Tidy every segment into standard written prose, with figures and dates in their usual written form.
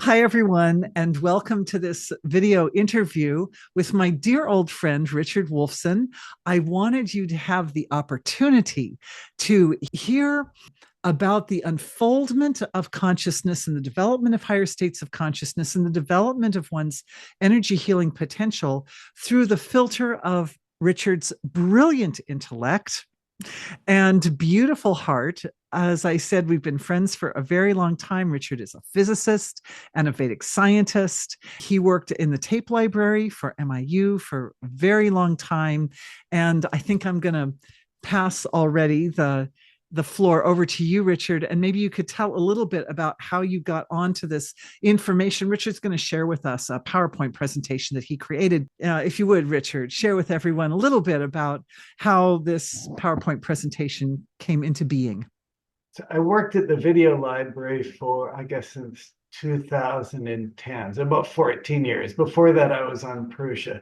Hi, everyone, and welcome to this video interview with my dear old friend, Richard Wolfson. I wanted you to have the opportunity to hear about the unfoldment of consciousness and the development of higher states of consciousness and the development of one's energy healing potential through the filter of Richard's brilliant intellect and beautiful heart. As I said, we've been friends for a very long time. Richard is a physicist and a Vedic scientist. He worked in the tape library for MIU for a very long time. And I think I'm going to pass already the floor over to you, Richard, and maybe you could tell a little bit about how you got onto this information. Richard's going to share with us a PowerPoint presentation that he created. If you would, Richard, share with everyone a little bit about how this PowerPoint presentation came into being. So I worked at the video library for, I guess, since 2010, so about 14 years. Before that, I was on Prusa.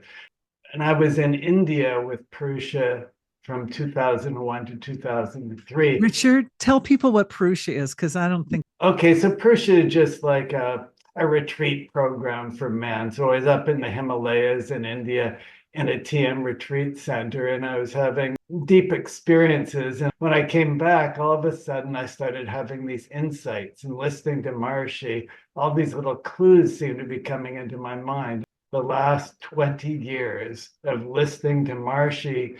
And I was in India with Prusa from 2001 to 2003. Richard, tell people what Purusha is, because I don't think. Okay, so Prusa is just like a retreat program for men. So I was up in the Himalayas in India in a TM retreat center, and I was having deep experiences. And when I came back, all of a sudden I started having these insights and listening to Maharishi. All these little clues seemed to be coming into my mind. The last 20 years of listening to Maharishi,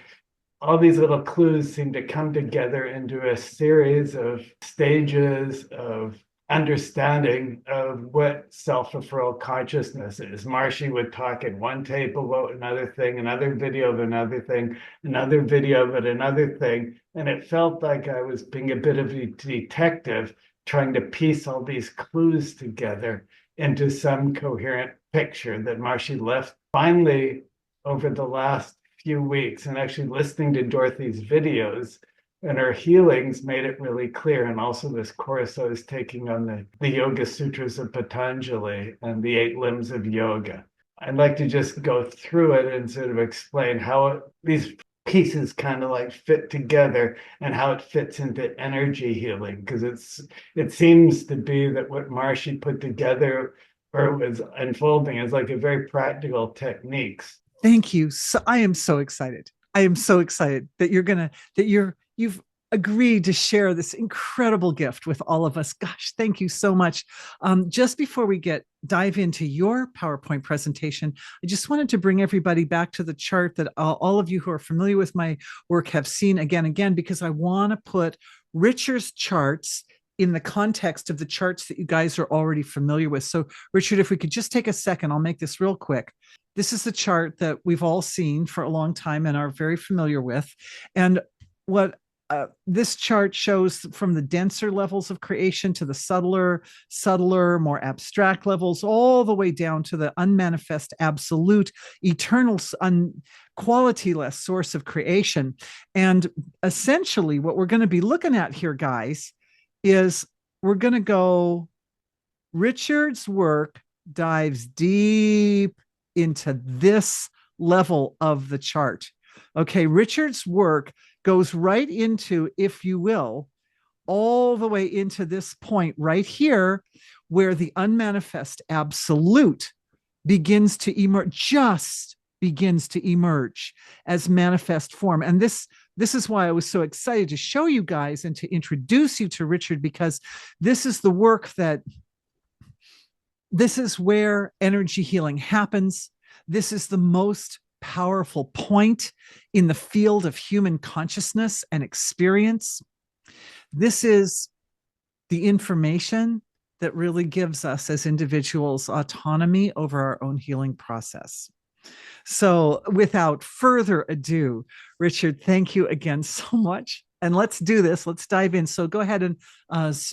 all these little clues seem to come together into a series of stages of understanding of what self-referral consciousness is. Maharishi would talk in one tape about another thing, another video of another thing, another video of another thing. And it felt like I was being a bit of a detective trying to piece all these clues together into some coherent picture that Maharishi left. Finally, over the last few weeks and actually listening to Dorothy's videos and her healings made it really clear. And also this course I was taking on the Yoga Sutras of Patanjali and the 8 limbs of yoga. I'd like to just go through it and sort of explain how these pieces kind of like fit together and how it fits into energy healing, because it seems to be that what Maharishi put together or was unfolding is like a very practical techniques. Thank you. So I am so excited. I am so excited that you've agreed to share this incredible gift with all of us. Gosh, thank you so much. Just before we dive into your PowerPoint presentation, I just wanted to bring everybody back to the chart that all of you who are familiar with my work have seen again and again, because I want to put Richard's charts in the context of the charts that you guys are already familiar with. So, Richard, if we could just take a second, I'll make this real quick. This is the chart that we've all seen for a long time and are very familiar with. And what this chart shows from the denser levels of creation to the subtler, more abstract levels, all the way down to the unmanifest, absolute, eternal, qualityless source of creation. And essentially, what we're going to be looking at here, guys, is we're going to go, Richard's work dives deep into this level of the chart. Okay, Richard's work goes right into, if you will, all the way into this point right here, where the unmanifest absolute begins to emerge as manifest form. And this is why I was so excited to show you guys and to introduce you to Richard, because this is the work this is where energy healing happens. This is the most powerful point in the field of human consciousness and experience. This is the information that really gives us as individuals autonomy over our own healing process. So without further ado, Richard, thank you again so much. And let's do this. Let's dive in. So go ahead and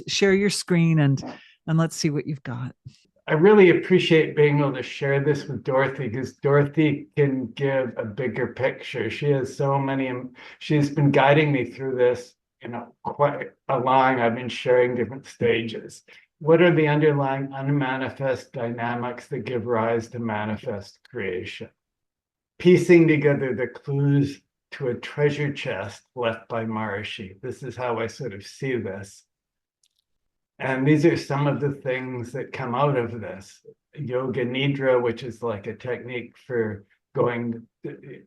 share your screen and let's see what you've got. I really appreciate being able to share this with Dorothy, because Dorothy can give a bigger picture. She has so many, she's been guiding me through this, quite a line. I've been sharing different stages. What are the underlying unmanifest dynamics that give rise to manifest creation? Piecing together the clues to a treasure chest left by Maharishi. This is how I sort of see this. And these are some of the things that come out of this. Yoga Nidra, which is like a technique for going to,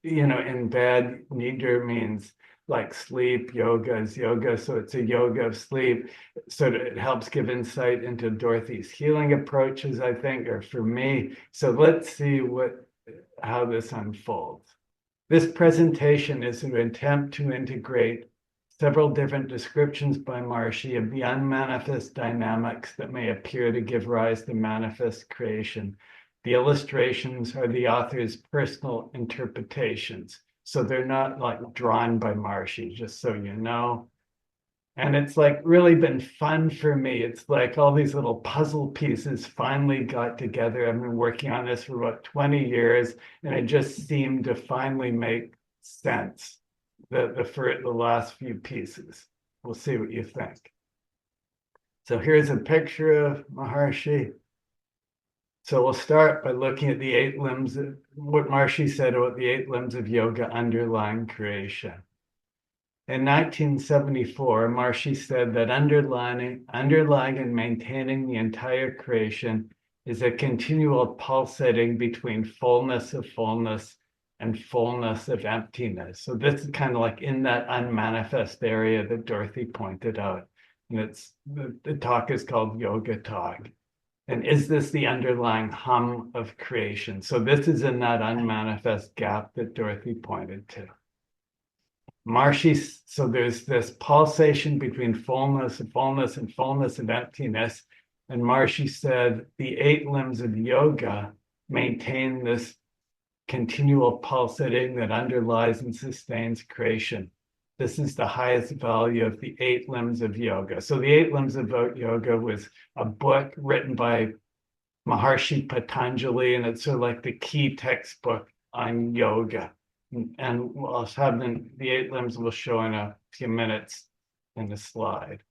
in bed. Nidra means like sleep. Yoga is yoga, so it's a yoga of sleep. So it helps give insight into Dorothy's healing approaches, I think, or for me. So let's see how this unfolds. This presentation is an attempt to integrate several different descriptions by Maharishi of the unmanifest dynamics that may appear to give rise to manifest creation. The illustrations are the author's personal interpretations. So they're not like drawn by Maharishi, just so you know. And it's like really been fun for me. It's like all these little puzzle pieces finally got together. I've been working on this for about 20 years, and it just seemed to finally make sense. For the last few pieces. We'll see what you think. So here's a picture of Maharishi. So we'll start by looking at the 8 limbs, what Maharishi said about the 8 limbs of yoga underlying creation. In 1974, Maharishi said that underlying and maintaining the entire creation is a continual pulsating between fullness and fullness of emptiness. So this is kind of like in that unmanifest area that Dorothy pointed out. And it's the talk is called Yoga Talk. And is this the underlying hum of creation? So this is in that unmanifest gap that Dorothy pointed to. Maharishi, so there's this pulsation between fullness and fullness and emptiness. And Maharishi said the 8 limbs of yoga maintain this continual pulsating that underlies and sustains creation. This is the highest value of the 8 limbs of yoga. So the 8 limbs of yoga was a book written by Maharishi Patanjali, and it's sort of like the key textbook on yoga. And we'll have the 8 limbs we'll show in a few minutes in the slide.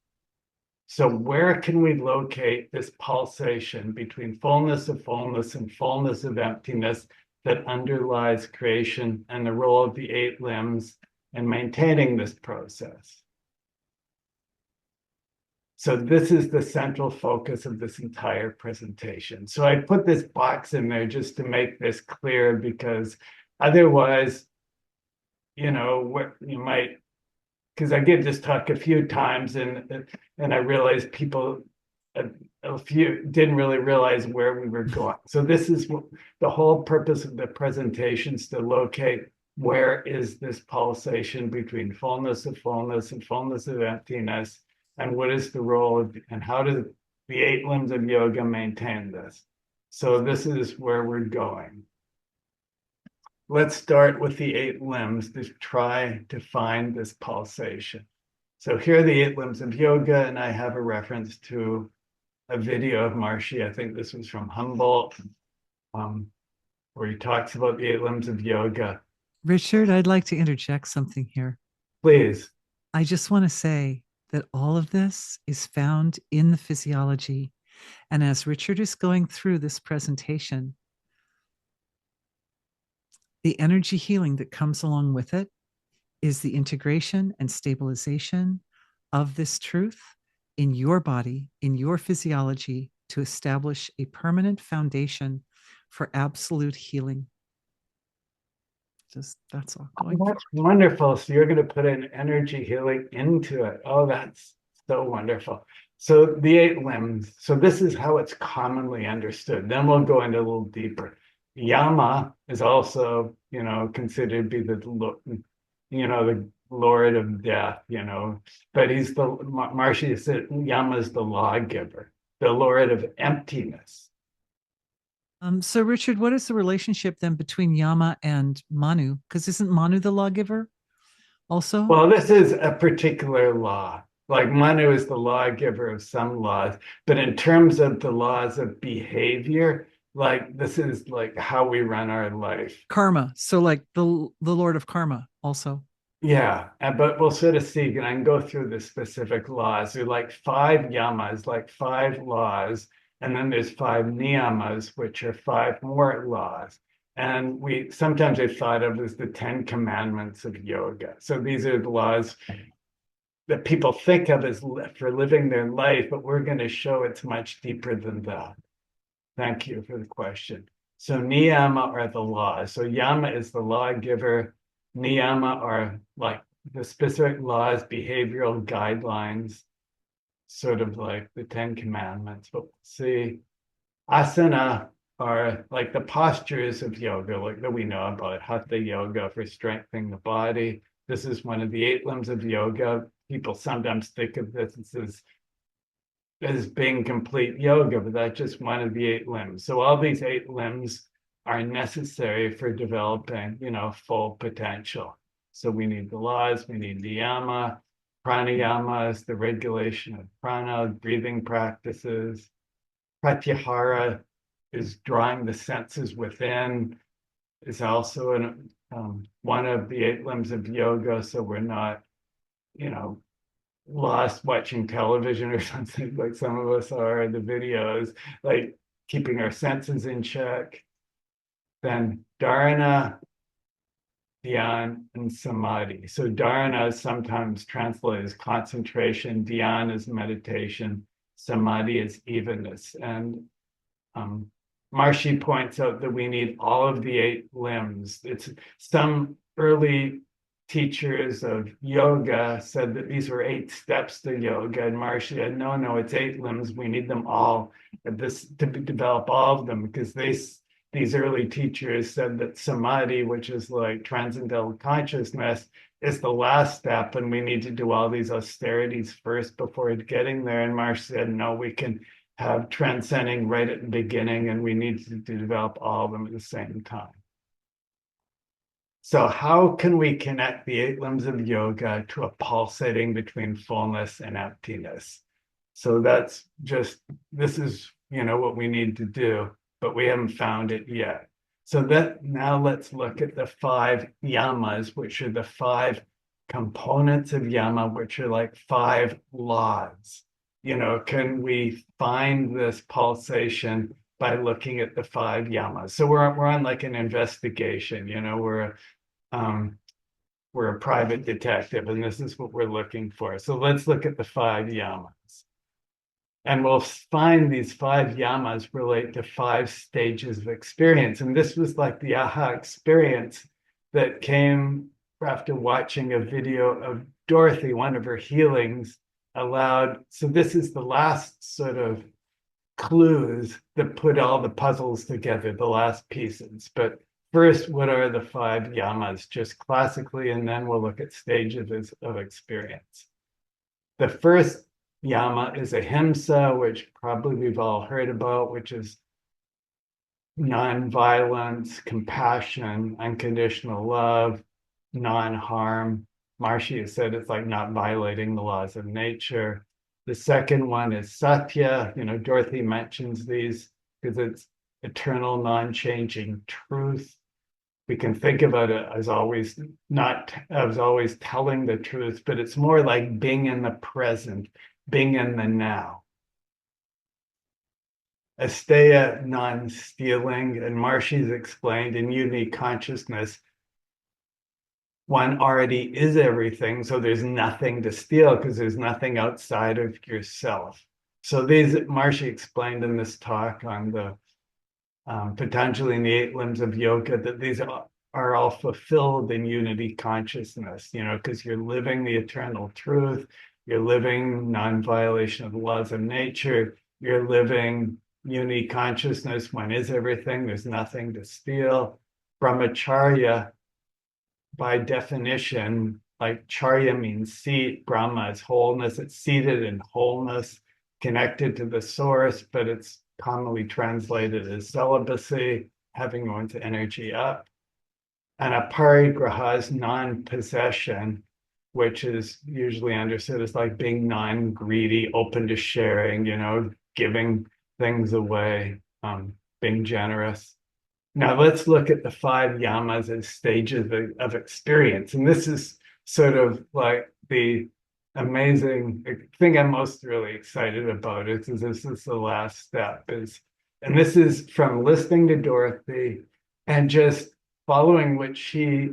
So where can we locate this pulsation between fullness and fullness of emptiness that underlies creation and the role of the 8 limbs in maintaining this process? So this is the central focus of this entire presentation. So I put this box in there just to make this clear, because otherwise, what you might, because I gave this talk a few times and I realized people, a few didn't really realize where we were going. So this is the whole purpose of the presentation, is to locate where is this pulsation between fullness and fullness of emptiness, and what is the role of, and how do the 8 limbs of yoga maintain this? So this is where we're going. Let's start with the 8 limbs to try to find this pulsation. So here are the 8 limbs of yoga, and I have a reference to a video of Maharishi. I think this was from Humboldt, where he talks about the 8 limbs of yoga. Richard, I'd like to interject something here. Please. I just want to say that all of this is found in the physiology. And as Richard is going through this presentation, the energy healing that comes along with it is the integration and stabilization of this truth in your body, in your physiology, to establish a permanent foundation for absolute healing. Just that's all. That's wonderful. So you're going to put an energy healing into it. Oh, that's so wonderful. So the 8 limbs. So this is how it's commonly understood. Then we'll go into a little deeper. Yama is also, considered to be the Lord of death, but he's Maharishi said Yama is the lawgiver, the Lord of emptiness. So Richard, what is the relationship then between Yama and Manu? Because isn't Manu the lawgiver also? Well, this is a particular law. Like Manu is the lawgiver of some laws, but in terms of the laws of behavior, like this is like how we run our life. Karma. So like the Lord of Karma also. Yeah, but we'll sort of see, and I can go through the specific laws. There are like 5 yamas, like 5 laws, and then there's 5 niyamas, which are 5 more laws. And we sometimes they're thought of as the 10 commandments of yoga. So these are the laws that people think of as for living their life, but we're going to show it's much deeper than that. Thank you for the question. So niyama are the laws. So yama is the lawgiver. Niyama are like the specific laws, behavioral guidelines, sort of like the Ten Commandments. But see, asana are like the postures of yoga, like that we know about, hatha yoga for strengthening the body. This is one of the 8 limbs of yoga. People sometimes think of this as being complete yoga, but that's just one of the 8 limbs. So all these 8 limbs are necessary for developing, full potential. So we need the laws, we need the yama, pranayama is the regulation of prana, breathing practices. Pratyahara is drawing the senses within, is also one of the 8 limbs of yoga. So we're not, lost watching television or something like some of us are, the videos, like keeping our senses in check. Then dharana, dhyan, and samadhi. So dharana is sometimes translated as concentration, dhyan is meditation, samadhi is evenness. And Maharishi points out that we need all of the 8 limbs. It's some early teachers of yoga said that these were 8 steps to yoga, and Maharishi said, no, it's 8 limbs. We need them all to develop all of them, because these early teachers said that samadhi, which is like transcendental consciousness, is the last step, and we need to do all these austerities first before getting there. And Maharishi said, no, we can have transcending right at the beginning, and we need to develop all of them at the same time. So how can we connect the 8 limbs of yoga to a pulsating between fullness and emptiness? So this is, what we need to do, but we haven't found it yet. So now let's look at the 5 yamas, which are the 5 components of yama, which are like 5 laws. Can we find this pulsation by looking at the 5 yamas? So we're on like an investigation, we're a private detective, and this is what we're looking for. So let's look at the 5 yamas. And we'll find these 5 yamas relate to 5 stages of experience. And this was like the aha experience that came after watching a video of Dorothy, one of her healings allowed. So this is the last sort of clues that put all the puzzles together, the last pieces. But first, what are the 5 yamas, just classically, and then we'll look at stages of experience. The first yama is ahimsa, which probably we've all heard about, which is non-violence, compassion, unconditional love, non-harm. Maharishi has said it's like not violating the laws of nature. The second one is satya. Dorothy mentions these because it's eternal, non-changing truth. We can think about it as always telling the truth, but it's more like being in the present, being in the now. Asteya, non-stealing, and Maharishi's explained in unity consciousness, one already is everything, so there's nothing to steal because there's nothing outside of yourself. So these Maharishi explained in this talk on the Patanjali in the 8 limbs of yoga, that these are all fulfilled in unity consciousness, because you're living the eternal truth, you're living non-violation of the laws of nature, you're living unity consciousness, one is everything, there's nothing to steal. Brahmacharya, by definition, like charya means seat, Brahma is wholeness, it's seated in wholeness, connected to the source, but it's commonly translated as celibacy, having one's energy up. And a parigraha is non-possession, which is usually understood as like being non-greedy, open to sharing, giving things away, being generous. Now let's look at the 5 yamas as stages of experience. And this is sort of like the amazing thing I'm most really excited about is this is the last step and this is from listening to Dorothy and just following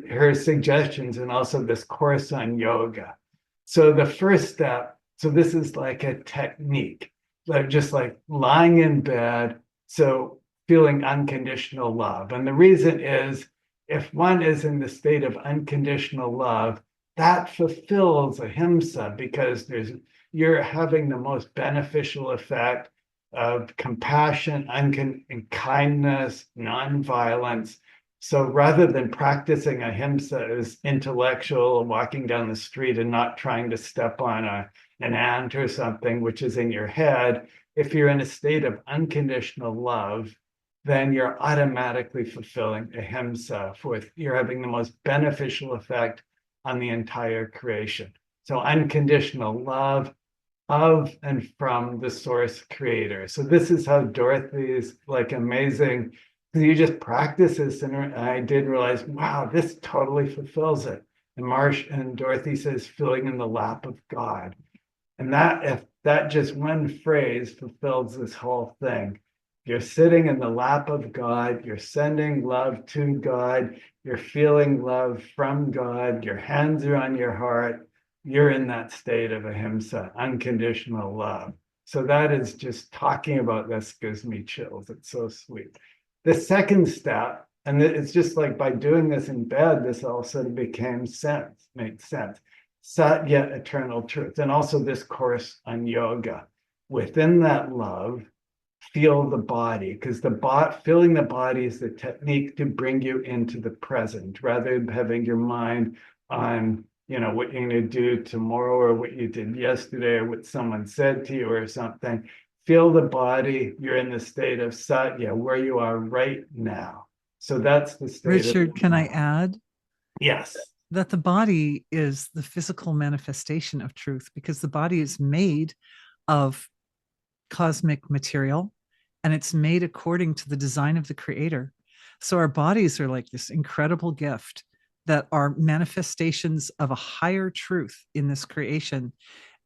her suggestions, and also this course on yoga. So the first step, so this is like a technique, like just like lying in bed, so feeling unconditional love. And the reason is if one is in the state of unconditional love, that fulfills ahimsa because you're having the most beneficial effect of compassion, and kindness, nonviolence. So rather than practicing ahimsa as intellectual, walking down the street and not trying to step on an ant or something, which is in your head, if you're in a state of unconditional love, then you're automatically fulfilling ahimsa. You're having the most beneficial effect on the entire creation. So unconditional love of and from the source creator. So this is how Dorothy's like amazing, because you just practice this, and I did realize, wow, this totally fulfills it. And Dorothy says, filling in the lap of God. And that, if that just one phrase fulfills this whole thing, you're sitting in the lap of God, you're sending love to God, you're feeling love from God, your hands are on your heart, you're in that state of ahimsa, unconditional love. So that is just talking about this gives me chills. It's so sweet. The second step, and it's just like by doing this in bed, this all sort of became sense, makes sense. Satya, eternal truth, and also this course on yoga. Within that love, feel the body, because feeling the body is the technique to bring you into the present, rather than having your mind on, what you're going to do tomorrow or what you did yesterday or what someone said to you or something. Feel the body. You're in the state of satya, where you are right now. So that's the state of Richard, can I add yes. that the body is the physical manifestation of truth because the body is made of cosmic material and it's made according to the design of the creator. So our bodies are like this incredible gift that are manifestations of a higher truth in this creation.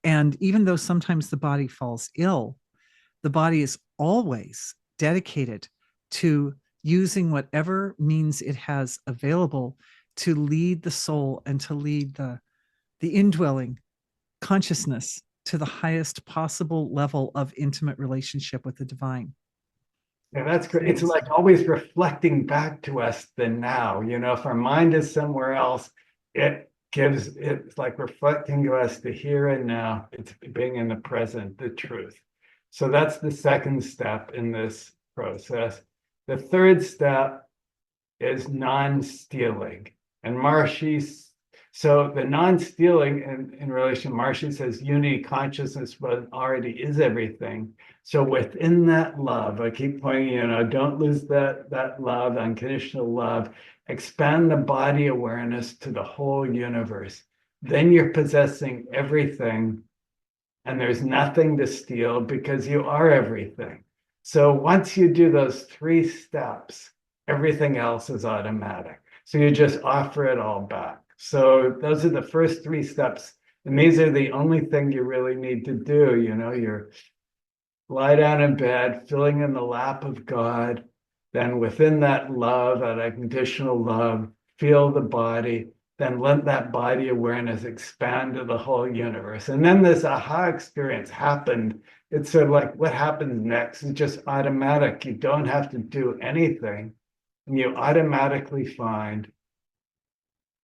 And even though sometimes the body falls ill, the body is always dedicated to using whatever means it has available to lead the soul and to lead the indwelling consciousness to the highest possible level of intimate relationship with the divine. Yeah, that's great. It's like always reflecting back to us the now. If our mind is somewhere else, it's like reflecting to us the here and now. It's being in the present, the truth. So that's the second step in this process. The third step is non-stealing. And so the non-stealing in relation, Maharishi says unity consciousness, but already is everything. So within that love, I keep pointing, don't lose that love, unconditional love, expand the body awareness to the whole universe. Then you're possessing everything and there's nothing to steal because you are everything. So once you do those three steps, everything else is automatic. So you just offer it all back. So those are the first three steps. And these are the only thing you really need to do. You're lie down in bed, filling in the lap of God. Then within that love, that unconditional love, feel the body. Then let that body awareness expand to the whole universe. And then this aha experience happened. It's sort of like what happens next is just automatic. You don't have to do anything. And you automatically find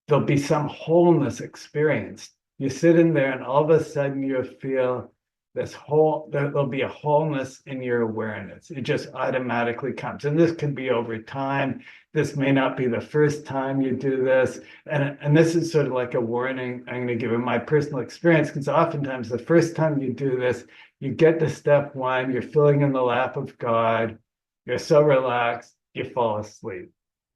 there'll be some wholeness experienced. You sit in there and all of a sudden you feel there'll be a wholeness in your awareness. It just automatically comes. And this could be over time. This may not be the first time you do this. And this is sort of like a warning I'm going to give in my personal experience, because oftentimes the first time you do this, you get to step one, you're filling in the lap of God, you're so relaxed, you fall asleep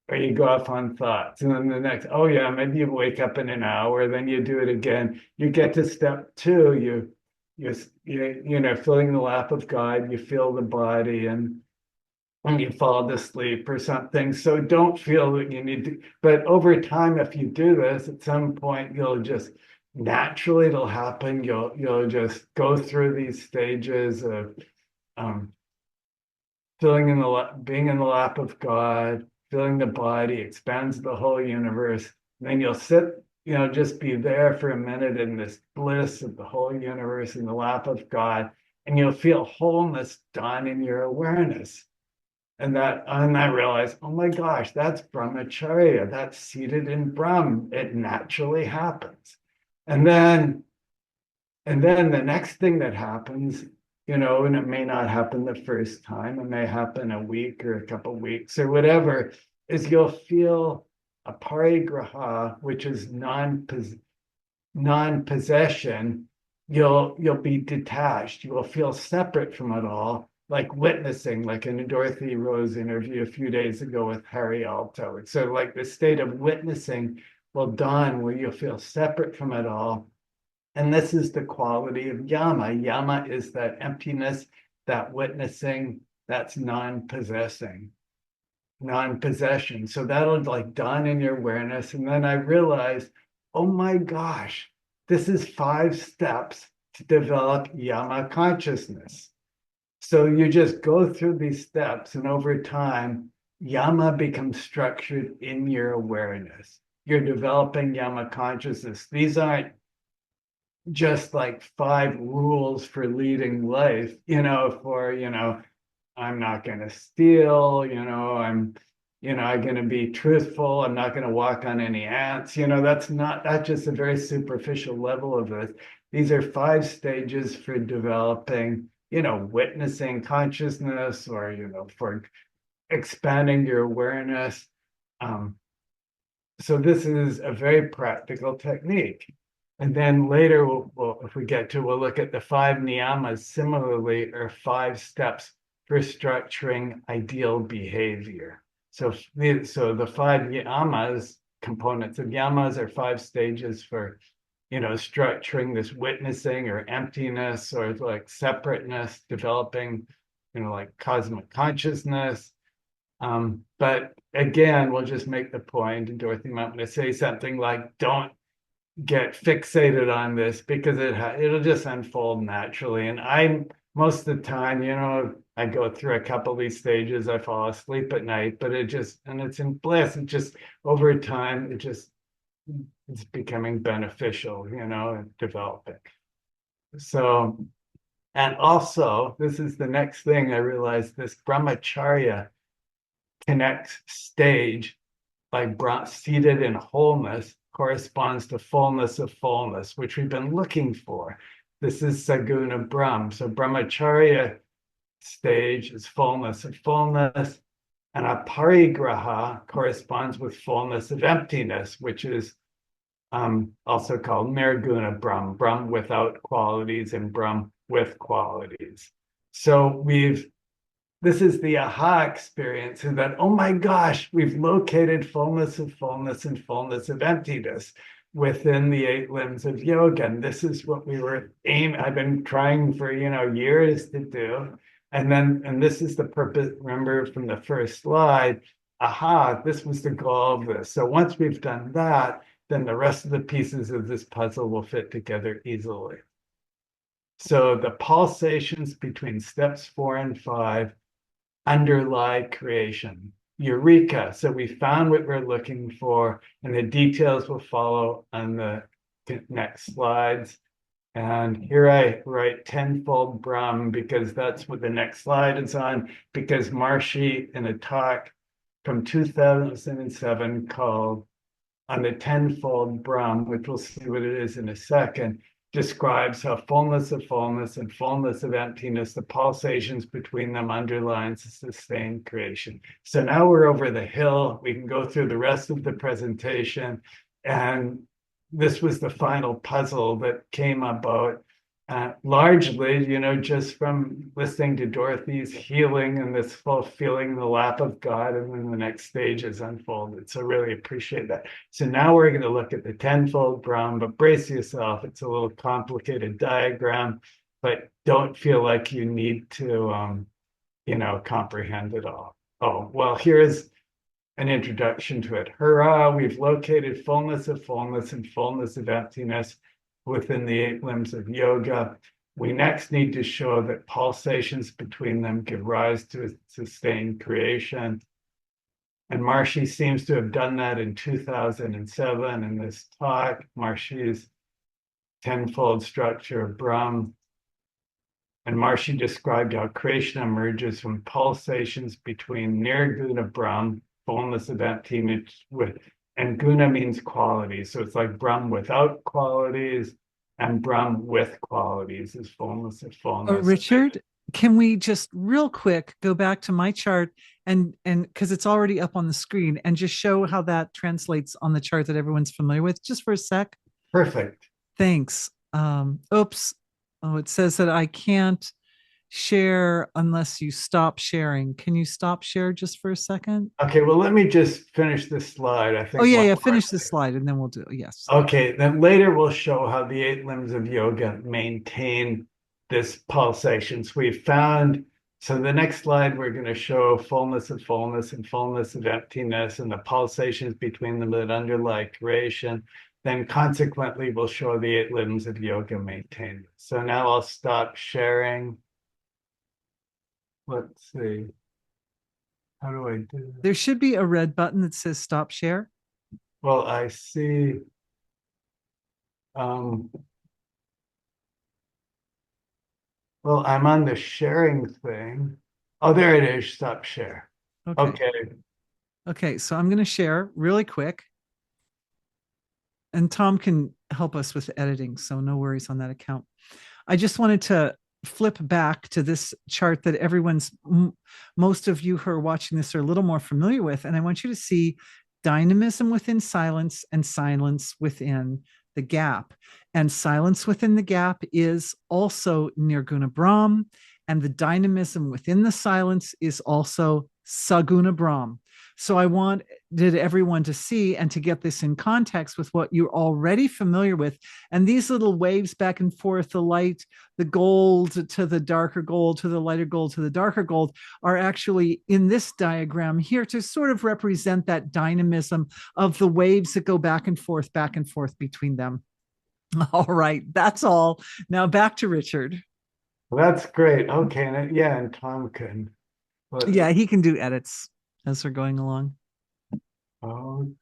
or you go off on thoughts. And then the next, oh yeah, maybe you wake up in an hour, then you do it again. You get to step two, filling the lap of God, you feel the body and you fall to sleep or something. So don't feel that you need to, but over time, if you do this, at some point you'll just naturally it'll happen. You'll just go through these stages of being in the lap of God, feeling the body expands the whole universe. And then just be there for a minute in this bliss of the whole universe in the lap of God, and you'll feel wholeness dawn in your awareness. And I realized, oh my gosh, that's brahmacharya. That's seated in Brahm. It naturally happens. And then the next thing that happens, and it may not happen the first time, it may happen a week or a couple of weeks or whatever, is you'll feel a parigraha, which is non-possession. You'll be detached. You will feel separate from it all, like witnessing, like in Dorothy Rowe's interview a few days ago with Harry Alto. So like the state of witnessing will dawn where you'll feel separate from it all. And this is the quality of yama. Yama is that emptiness, that witnessing, that's non-possession. So that'll like dawn in your awareness. And then I realized, oh my gosh, this is 5 steps to develop yama consciousness. So you just go through these steps, and over time, yama becomes structured in your awareness. You're developing yama consciousness. These aren't just like 5 rules for leading life, I'm not going to steal, I'm going to be truthful. I'm not going to walk on any ants. That's just a very superficial level of it. These are 5 stages for developing, witnessing consciousness, or, for expanding your awareness. So this is a very practical technique. And then later, if we get to, we'll look at the 5 niyamas. Similarly, are 5 steps for structuring ideal behavior. So the 5 yamas, components of yamas, are 5 stages for, structuring this witnessing or emptiness or like separateness, developing, like cosmic consciousness. But again, we'll just make the point, and Dorothy might want to say something like, don't get fixated on this, because it'll just unfold naturally. And most of the time, I go through a couple of these stages, I fall asleep at night, but it's in bliss. It just, over time, it's becoming beneficial, and developing. So, and also, this is the next thing I realized, this brahmacharya connects stage, like seated in wholeness, corresponds to fullness, which we've been looking for. This is Saguna Brahm. So brahmacharya stage is fullness of fullness, and a parigraha corresponds with fullness of emptiness, which is also called nirguna Brahm, Brahm without qualities and Brahm with qualities. So this is the aha experience, and that, oh my gosh, we've located fullness of fullness and fullness of emptiness within the 8 limbs of yoga. And this is what I've been trying for, years to do. And this is the purpose, remember from the first slide, this was the goal of this. So once we've done that, then the rest of the pieces of this puzzle will fit together easily. So the pulsations between steps 4 and 5 underlie creation. Eureka. So we found what we're looking for, and the details will follow on the next slides. And here I write tenfold Brahm, because that's what the next slide is on, because Maharishi, in a talk from 2007 called On the Tenfold Brahm, which we'll see what it is in a second, describes how fullness and fullness of emptiness, the pulsations between them, underlines the sustained creation. So now we're over the hill. We can go through the rest of the presentation. And this was the final puzzle that came about, largely, just from listening to Dorothy's healing and this full feeling in the lap of God, and then the next stage is unfolded. So really appreciate that. So now we're going to look at the tenfold Brahm, but brace yourself. It's a little complicated diagram, but don't feel like you need to, comprehend it all. Oh, well, here's an introduction to it. Hurrah, we've located fullness and fullness of emptiness within the 8 limbs of yoga. We next need to show that pulsations between them give rise to a sustained creation. And Maharishi seems to have done that in 2007 in this talk, Maharishi's tenfold structure of Brahm. And Maharishi described how creation emerges from pulsations between nirguna Brahm, fullness of emptiness, and guna means quality. So it's like Brahm without qualities, and Brahm with qualities is fullness of fullness. Richard, can we just real quick go back to my chart and because it's already up on the screen and just show how that translates on the chart that everyone's familiar with just for a sec? Perfect. Thanks. Oops. Oh, it says that I can't share unless you stop sharing. Can you stop share just for a second? Okay, well, let me just finish this slide. I Oh think yeah, one yeah. more. Finish the slide and then we'll do it. Yes. Okay, then later we'll show how the eight limbs of yoga maintain this pulsation. So we found, so the next slide, we're going to show fullness and fullness of emptiness and the pulsations between them that underlie creation. Then consequently, we'll show the eight limbs of yoga maintain this. So now I'll stop sharing. Let's see. How do I do that? There should be a red button that says stop share. Well, I see. Um, Well, I'm on the sharing thing. Oh, there it is. Stop share. Okay. Okay. Okay. So I'm going to share really quick. And Tom can help us with editing. So no worries on that account. I just wanted to flip back to this chart that most of you who are watching this are a little more familiar with. And I want you to see dynamism within silence and silence within the gap. And silence within the gap is also Nirguna Brahm. And the dynamism within the silence is also Saguna Brahm. So I wanted everyone to see and to get this in context with what you're already familiar with. And these little waves back and forth, the light, the gold to the darker gold, to the lighter gold, to the darker gold, are actually in this diagram here to sort of represent that dynamism of the waves that go back and forth between them. All right, that's all. Now back to Richard. Well, that's great. Okay. And yeah, and Tom can. Yeah, he can do edits as we're going along. Oh,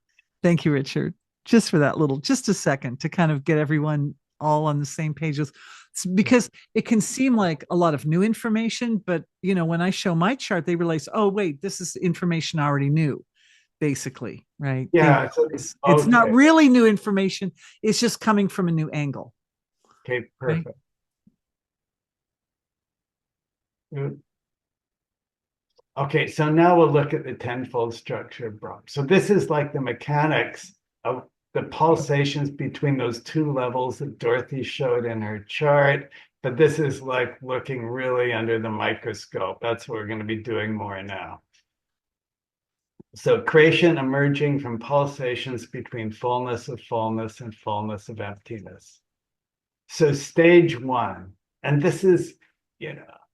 Thank you, Richard. Just for that little, just a second to kind of get everyone all on the same page with, because it can seem like a lot of new information, but when I show my chart, they realize, oh wait, this is information I already knew, basically, right? yeah. It's not Okay. really new information. It's just coming from a new angle, Okay. right? Perfect. Good. Okay. So now we'll look at the tenfold structure of Brahm. So this is like the mechanics of the pulsations between those two levels that Dorothy showed in her chart. But this is like looking really under the microscope. That's what we're going to be doing more now. So creation emerging from pulsations between fullness and fullness of emptiness. So stage one, and this is,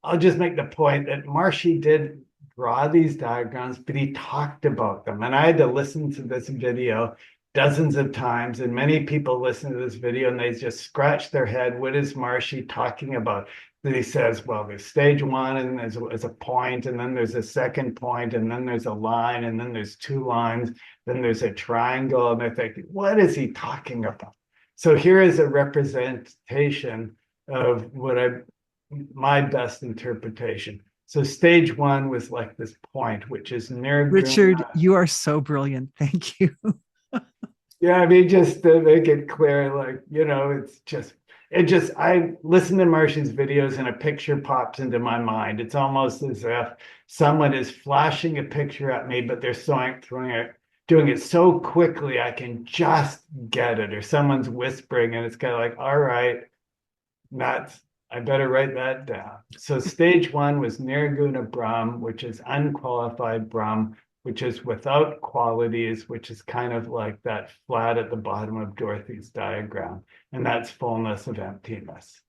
I'll just make the point that Maharishi did draw these diagrams, but he talked about them. And I had to listen to this video dozens of times, and many people listen to this video and they just scratch their head. What is Maharishi talking about? That he says, well, there's stage one, and there's a point, and then there's a second point, and then there's a line, and then there's two lines, then there's a triangle, and they're thinking, what is he talking about? So here is a representation of my best interpretation. So stage one was like this point, which is nirguna. Richard, you are so brilliant. Thank you. Yeah, I mean, just to make it clear, like, I listen to Maharishi's videos and a picture pops into my mind. It's almost as if someone is flashing a picture at me, but they're doing it so quickly I can just get it. Or someone's whispering and it's kind of like, all right, I better write that down. So stage one was Nirguna Brahm, which is unqualified Brahm, which is without qualities, which is kind of like that flat at the bottom of Dorothy's diagram. And that's fullness of emptiness.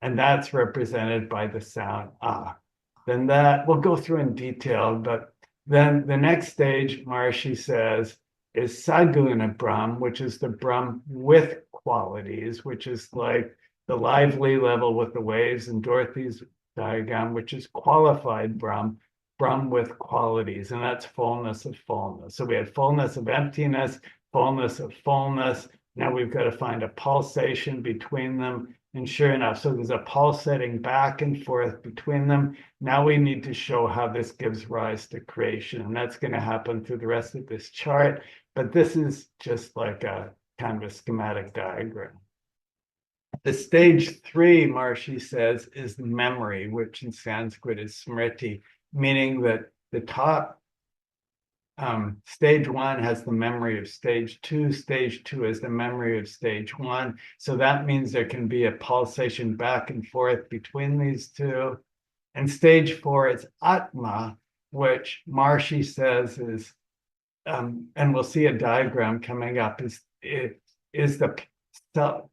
And that's represented by the sound ah. Then that we'll go through in detail, but then the next stage, Maharishi says, is Saguna Brahm, which is the Brahm with qualities, which is like the lively level with the waves in Dorothy's diagram, which is qualified Brahm, Brahm with qualities, and that's fullness of fullness. So we had fullness of emptiness, fullness of fullness. Now we've got to find a pulsation between them. And sure enough, so there's a pulsating back and forth between them. Now we need to show how this gives rise to creation. And that's going to happen through the rest of this chart. But this is just like a kind of a schematic diagram. The stage 3, Maharishi says, is memory, which in Sanskrit is smriti, meaning that the top stage 1 has the memory of stage 2. Stage 2 is the memory of stage 1. So that means there can be a pulsation back and forth between these two. And stage 4 is Atma, which Maharishi says is, and we'll see a diagram coming up, is the self.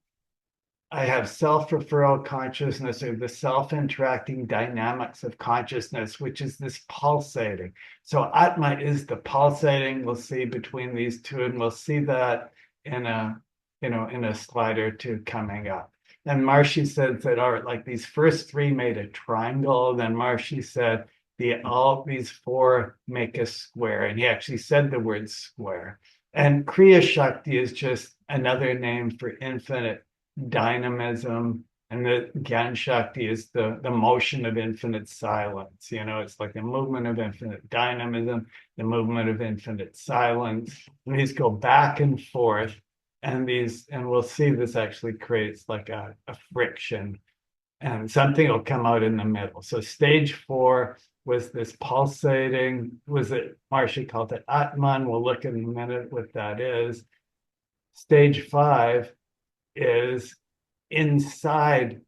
I have self-referral consciousness, or the self-interacting dynamics of consciousness, which is this pulsating. So Atma is the pulsating. We'll see between these two, and we'll see that in a slide or two coming up. And Maharishi said that like these first 3 made a triangle. Then Maharishi said all these 4 make a square, and he actually said the word square. And Kriya Shakti is just another name for infinite dynamism, and the Gyan Shakti is the motion of infinite silence. It's like the movement of infinite dynamism, the movement of infinite silence. And these go back and forth, and we'll see this actually creates like a friction, and something will come out in the middle. So stage 4 was this pulsating, Maharishi called it Atman. We'll look in a minute what that is. Stage 5 is inside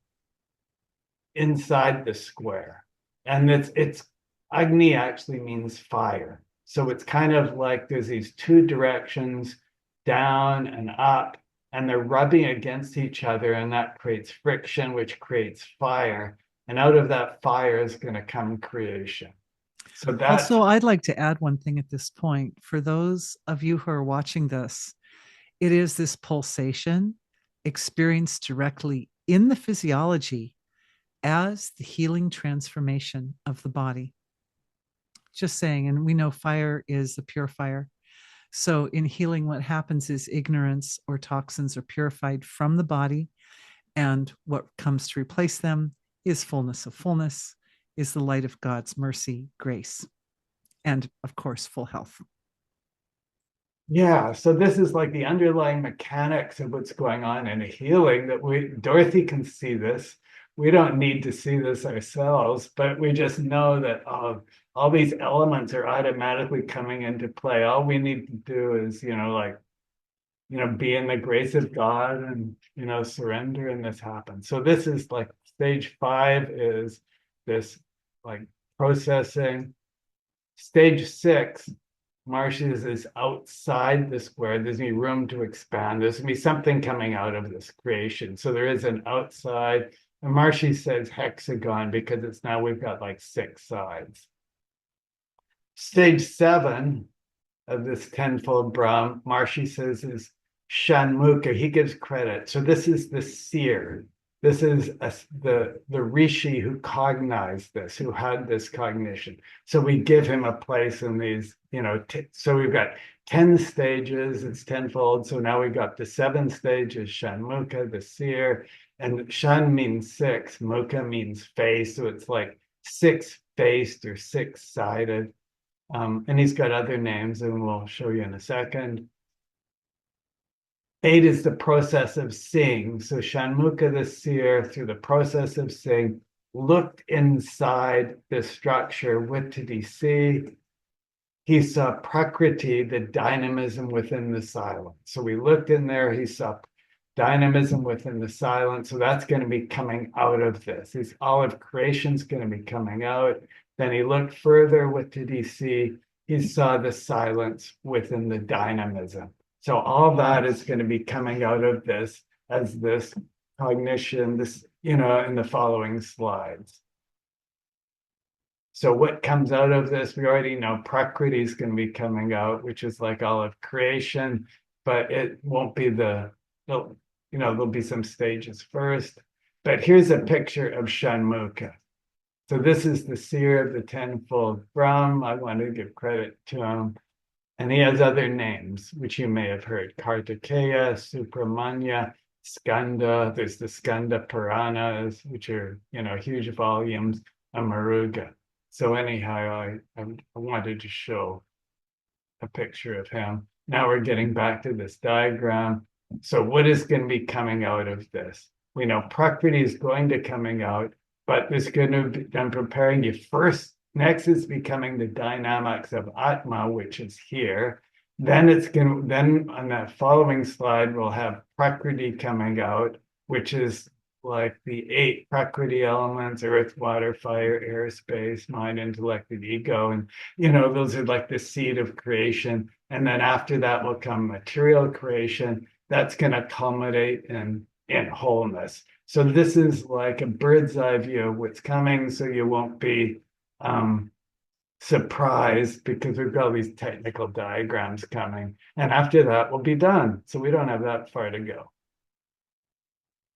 the square, and it's Agni actually means fire. So it's kind of like there's these 2 directions, down and up, and they're rubbing against each other, and that creates friction, which creates fire, and out of that fire is going to come creation. So that's Also, I'd like to add one thing at this point. For those of you who are watching this, it is this pulsation experienced directly in the physiology as the healing transformation of the body. Just saying, and we know fire is the purifier. So in healing, what happens is ignorance or toxins are purified from the body, and what comes to replace them is fullness of fullness, is the light of God's mercy, grace, and of course, full health. Yeah, so this is like the underlying mechanics of what's going on in a healing that Dorothy can see this. We don't need to see this ourselves, but we just know that all these elements are automatically coming into play. All we need to do is, be in the grace of God and, surrender, and this happens. So this is like stage 5 is this like processing. Stage 6, Maharishi is outside the square. There's going to be room to expand. There's going to be something coming out of this creation. So there is an outside. And Maharishi says hexagon because we've got like 6 sides. Stage 7 of this tenfold Brahm, Maharishi says, is Shanmukha. He gives credit. So this is the seer. This is the rishi who cognized this, who had this cognition. So we give him a place in these, so we've got 10 stages, it's tenfold. So now we've got the 7 stages, Shanmukha, the seer, and Shan means 6, Mukha means face. So it's like 6-faced or 6-sided. And he's got other names, and we'll show you in a second. 8 is the process of seeing. So Shanmukha the seer, through the process of seeing, looked inside the structure. What did he see? He saw Prakriti, the dynamism within the silence. So we looked in there, he saw dynamism within the silence. So that's going to be coming out of this. All of creation's going to be coming out. Then he looked further. What did he see? He saw the silence within the dynamism. So all that is going to be coming out of this as this cognition, in the following slides. So what comes out of this? We already know Prakriti is going to be coming out, which is like all of creation, but it won't be there'll be some stages first. But here's a picture of Shanmukha. So this is the seer of the tenfold Brahm. I want to give credit to him. And he has other names, which you may have heard: Kartikeya, Supramanya, Skanda. There's the Skanda Puranas, which are, huge volumes, and Maruga. So anyhow, I wanted to show a picture of him. Now we're getting back to this diagram. So what is going to be coming out of this? We know Prakriti is going to coming out, but there's going to be, I'm preparing you first. Next is becoming the dynamics of Atma, which is here. Then then on that following slide, we'll have Prakriti coming out, which is like the 8 Prakriti elements: earth, water, fire, air, space, mind, intellect, and ego. And those are like the seed of creation. And then after that will come material creation. That's going to culminate in wholeness. So this is like a bird's eye view of what's coming, so you won't be surprised, because we've got all these technical diagrams coming. And after that, we'll be done. So we don't have that far to go.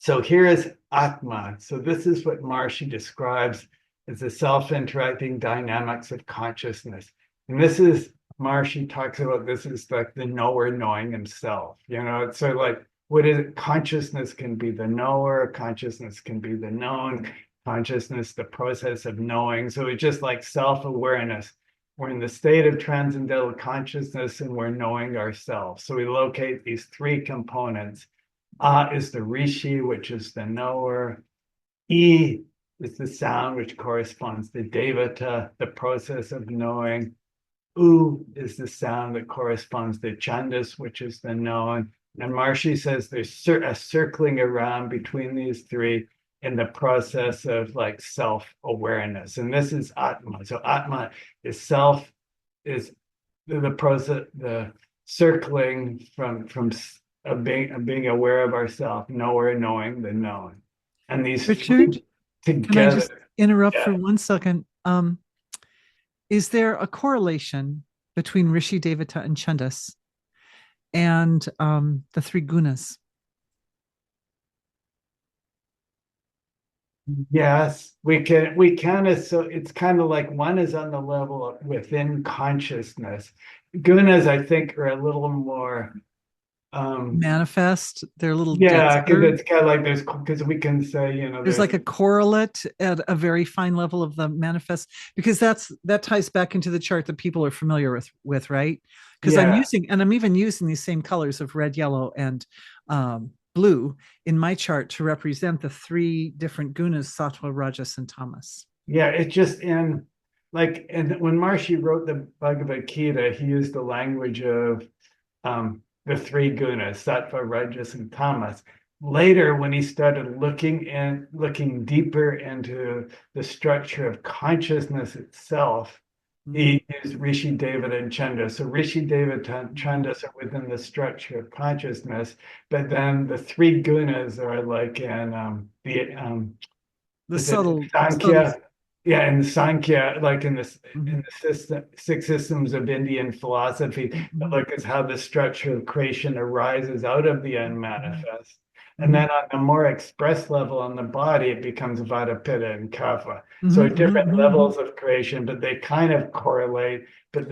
So here is Atma. So this is what Maharishi describes as the self-interacting dynamics of consciousness. And this is, Maharishi talks about this as like the knower knowing himself. It's sort of like, what is it? Consciousness can be the knower, consciousness can be the known, consciousness, the process of knowing. So it's just like self-awareness. We're in the state of transcendental consciousness and we're knowing ourselves. So we locate these 3 components. Is the rishi, which is the knower. E is the sound, which corresponds to devata, the process of knowing. U is the sound that corresponds to chandas, which is the known. And Maharishi says there's a circling around between these 3 in the process of like self-awareness. And this is Atma. So Atma is is the process, the circling from of being aware of ourselves, knower, knowing the known. And these Richard, 3 together. can I just interrupt Yeah. for 1 second? Is there a correlation between Rishi, Devata, and Chandas and the 3 gunas? Yes, we can. So it's kind of like one is on the level of within consciousness. Gunas, I think, are a little more Manifest, they're a little yeah, because denser. it's kind of like because we can say, There's like a correlate at a very fine level of the manifest, because that ties back into the chart that people are familiar with, right? Because yeah, I'm even using these same colors of red, yellow, and blue in my chart to represent the 3 different gunas: sattva, rajas, and tamas. yeah, it's just in like, and when Maharishi wrote the Bhagavad Gita, he used the language of the 3 gunas, sattva, rajas, and tamas. Later, when he started looking deeper into the structure of consciousness itself, he used Rishi, Devata, and Chanda. So Rishi, Devata, and Chandas are within the structure of consciousness, but then the 3 gunas are like in The is it subtle, Sankhya? Yeah, in Sankhya, like in Mhm. the 6 systems of Indian philosophy, look at how the structure of creation arises out of the unmanifest. And Mhm. then on a more express level on the body, it becomes Vata, Pitta, and Kapha. So Mhm, mhm, different mhm. levels of creation, but they kind of correlate. But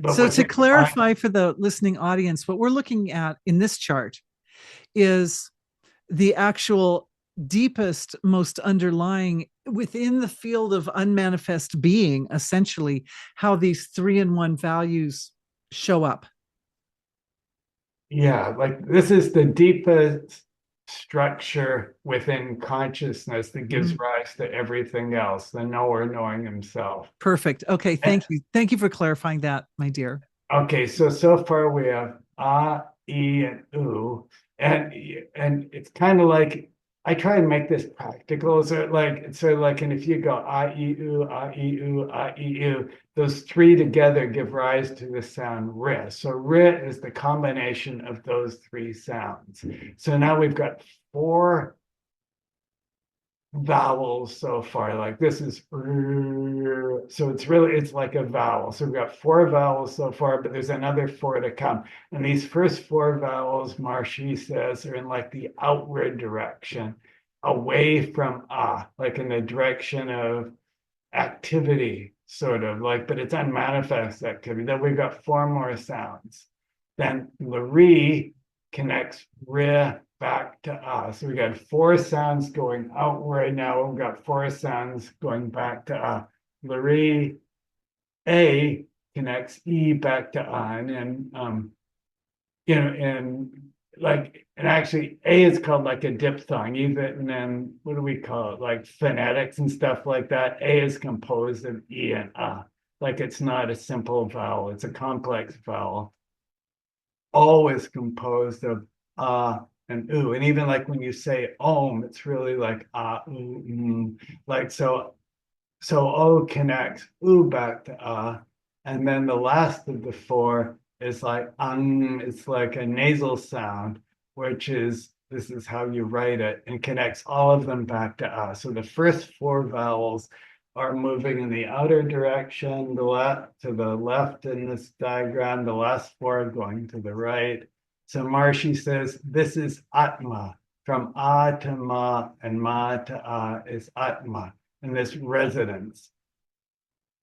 So to within clarify for the listening audience, what we're looking at in this chart is the actual deepest, most underlying within the field of unmanifest being, essentially, how these 3-in-1 values show up. yeah, like this is the deepest structure within consciousness that gives Mhm. rise to everything else, the knower knowing himself. Perfect. Okay. And, Thank you. Thank you for clarifying that, my dear. okay, so far we have e, and u, and it's kind of like I try and make this practical. And if you go a e u, those 3 together give rise to the sound ri. So ri is the combination of those 3 sounds. So now we've got 4 vowels so far. Like this is so it's like a vowel. So we've got 4 vowels so far, but there's another 4 to come. And these first 4 vowels, Maharishi says, are in like the outward direction. away from ah, like in the direction of activity, sort of like, but it's unmanifest activity. Then we've got four more sounds. Then Lari connects Re back to ah. So we got four sounds going outward now. We've got four sounds going back to ah. Lari A connects E back to ah. And and like, and actually A is called like a diphthong, even, and then what do we call it? Like phonetics and stuff like that. A is composed of E and A. Like it's not a simple vowel, it's a complex vowel. Always composed of and oo. And even like when you say om, it's really like oo, like so O connects oo back to and then the last of the four is like it's like a nasal sound, which is this is how you write it, and connects all of them back to So the first four vowels are moving in the outer direction, the left to the left in this diagram, the last four are going to the right. So Maharishi says this is Atma. From A to Ma and Ma to A is Atma, and this residence.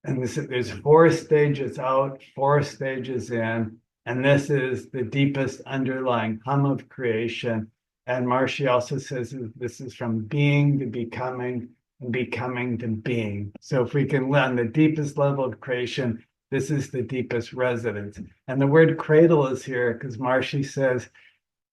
And there's four stages out, four stages in, and this is the deepest underlying hum of creation. And Maharishi also says this is from being to becoming and becoming to being. So if we can on the deepest level of creation, this is the deepest residence. And the word cradle is here because Maharishi says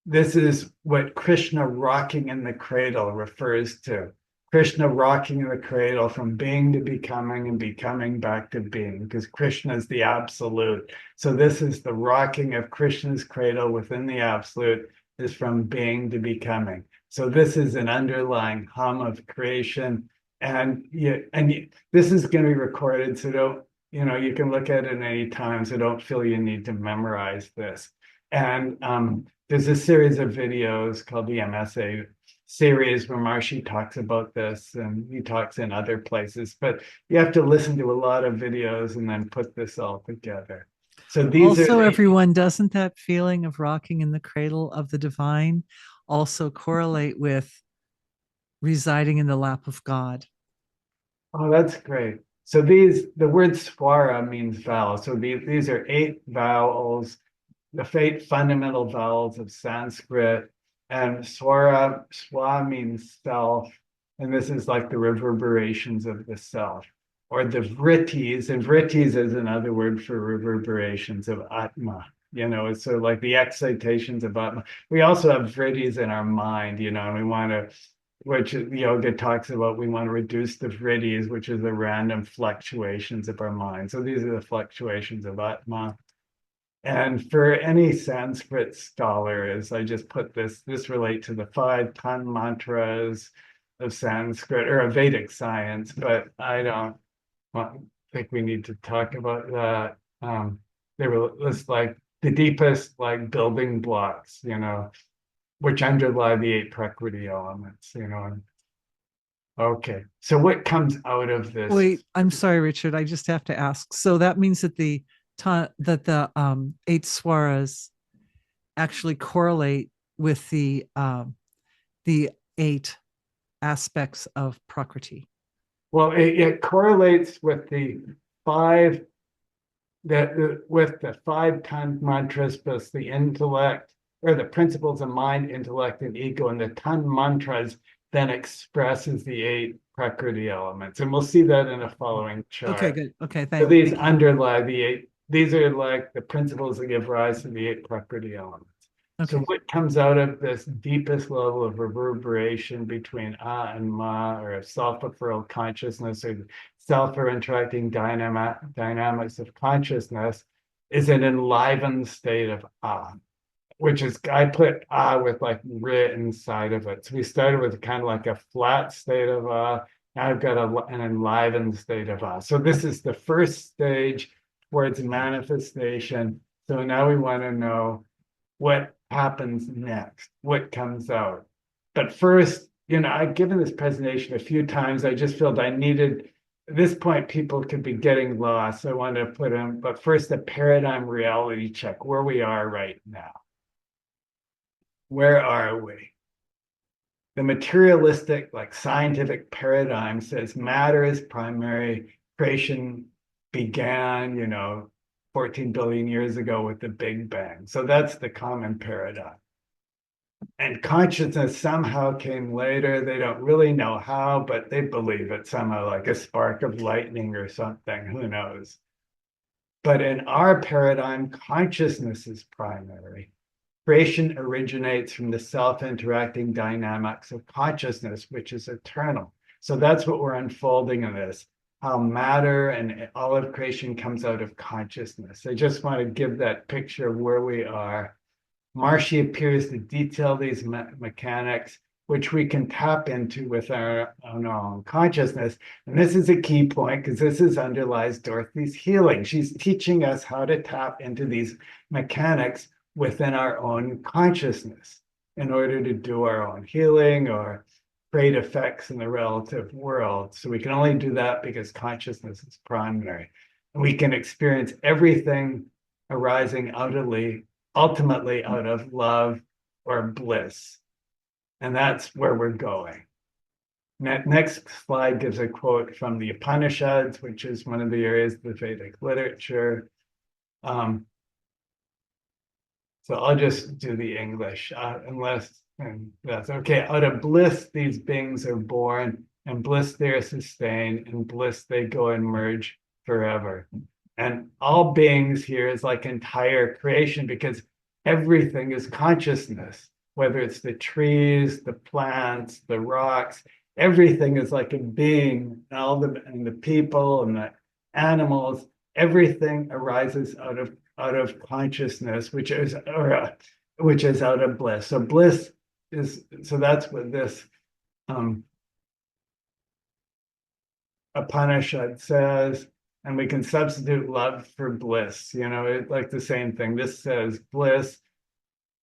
this is what Krishna rocking in the cradle refers to. Krishna rocking in the cradle from being to becoming and becoming back to being, because Krishna is the absolute. So this is the rocking of Krishna's cradle within the absolute, is from being to becoming. So this is an underlying hum of creation. And this is going to be recorded, so don't, you can look at it any time, so don't feel you need to memorize this. And there's a series of videos called the MSA series where Maharishi talks about this, and he talks in other places, but you have to listen to a lot of videos and then put this all together. So these Also, are everyone, doesn't that feeling of rocking in the cradle of the divine also correlate with residing in the lap of God? oh, that's great. So the word swara means vowel. So these are 8 vowels, the 8 fundamental vowels of Sanskrit. And swa means self, and this is like the reverberations of the self, or the vrittis, and vrittis is another word for reverberations of Atma. It's sort of like the excitations of Atma. We also have vrittis in our mind, and we want to, which yoga talks about, we want to reduce the vrittis, which is the random fluctuations of our mind. So these are the fluctuations of Atma. And for any Sanskrit scholars, I just put this relate to the 5 ton mantras of Sanskrit or of Vedic science, but I don't think we need to talk about that. They were just like the deepest like building blocks, which underlie the 8 Prakriti elements. Okay, so what comes out of this? Wait, I'm sorry, Richard. I just have to ask. So that means that the 8 swaras actually correlate with the 8 aspects of Prakriti. Well, it correlates with the 5 with the 5 ton mantras plus the intellect, or the principles of mind, intellect, and ego, and the ton mantras then expresses the 8 Prakriti elements. And we'll see that in a following chart. Okay, good. Okay, So these thank you. underlie the 8, these are like the principles that give rise to the 8 Prakriti elements. So Okay. what comes out of this deepest level of reverberation between and Ma, or self-fulfilled consciousness, or self or interacting dynamics of consciousness, is an enlivened state of which is, I put with like ri inside of it. So we started with kind of like a flat state of now I've got an enlivened state of So this is the first stage towards manifestation. So now we want to know what happens next, what comes out. But first, I've given this presentation a few times. I just felt I needed, at this point, people could be getting lost. So I wanted to put in, but first, a paradigm reality check, where we are right now. Where are we? The materialistic, like scientific paradigm says matter is primary, creation began, 14 billion years ago with the Big Bang. So that's the common paradigm. And consciousness somehow came later. They don't really know how, but they believe it somehow, like a spark of lightning or something. Who knows? But in our paradigm, consciousness is primary. Creation originates from the self-interacting dynamics of consciousness, which is eternal. So that's what we're unfolding in this, how matter and all of creation comes out of consciousness. I just want to give that picture of where we are. Maharishi appears to detail these mechanics, which we can tap into with our own consciousness. And this is a key point because this underlies Dorothy's healing. She's teaching us how to tap into these mechanics within our own consciousness in order to do our own healing or create effects in the relative world. So we can only do that because consciousness is primary. And we can experience everything arising ultimately out of love or bliss. And that's where we're going. Next slide gives a quote from the Upanishads, which is one of the areas of the Vedic literature. So I'll just do the English, unless that's okay. Out of bliss, these beings are born, and bliss they are sustained, and bliss they go and merge forever. And all beings here is like entire creation because everything is consciousness, whether it's the trees, the plants, the rocks, everything is like a being, and the people and the animals, everything arises out of consciousness, which is out of bliss. So bliss is, so that's what this Upanishad says, and we can substitute love for bliss. It's like the same thing. This says bliss,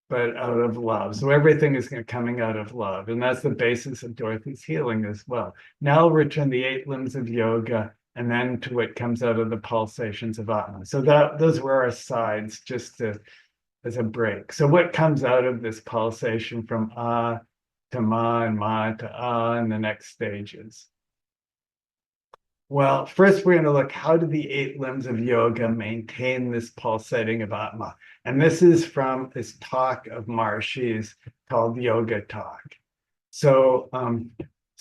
but out of love. So everything is coming out of love. And that's the basis of Dorothy's healing as well. Now I'll return the 8 limbs of yoga and then to what comes out of the pulsations of Atma. So those were our sides, just as a break. So what comes out of this pulsation from Ah to Ma and Ma to Ah in the next stages? Well, first we're going to look, how do the 8 limbs of yoga maintain this pulsating of Atma? And this is from this talk of Maharishi's called Yoga Talk. So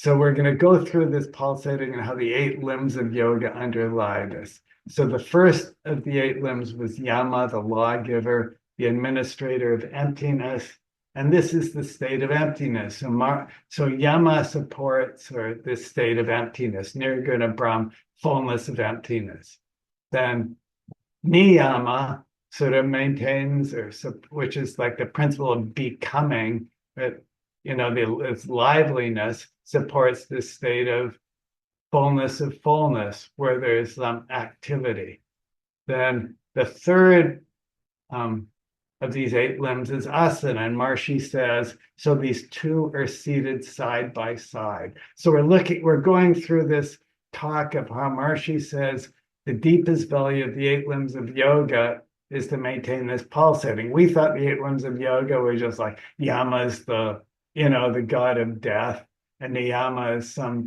we're going to go through this pulsating and how the 8 limbs of yoga underlie this. So the first of the 8 limbs was Yama, the lawgiver, the administrator of emptiness. And this is the state of emptiness. So Yama supports this state of emptiness, Nirguna Brahm, fullness of emptiness. Then Niyama sort of maintains, which is like the principle of becoming, its liveliness supports this state of fullness, where there's some activity. Then the third of these 8 limbs is asana, and Maharishi says, so these two are seated side by side. So we're going through this talk of how Maharishi says the deepest value of the 8 limbs of yoga is to maintain this pulsating. We thought the 8 limbs of yoga were just like Yama's the god of death, and Niyama is some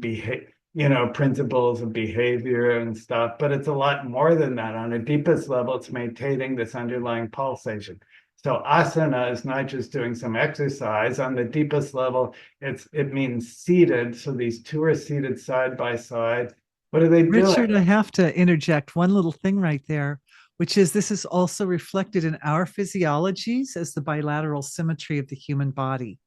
principles of behavior and stuff, but it's a lot more than that. On the deepest level, it's maintaining this underlying pulsation. So asana is not just doing some exercise. On the deepest level, it means seated. So these two are seated side by side. What are they doing? Richard, I have to interject one little thing right there, which is this is also reflected in our physiologies as the bilateral symmetry of the human body.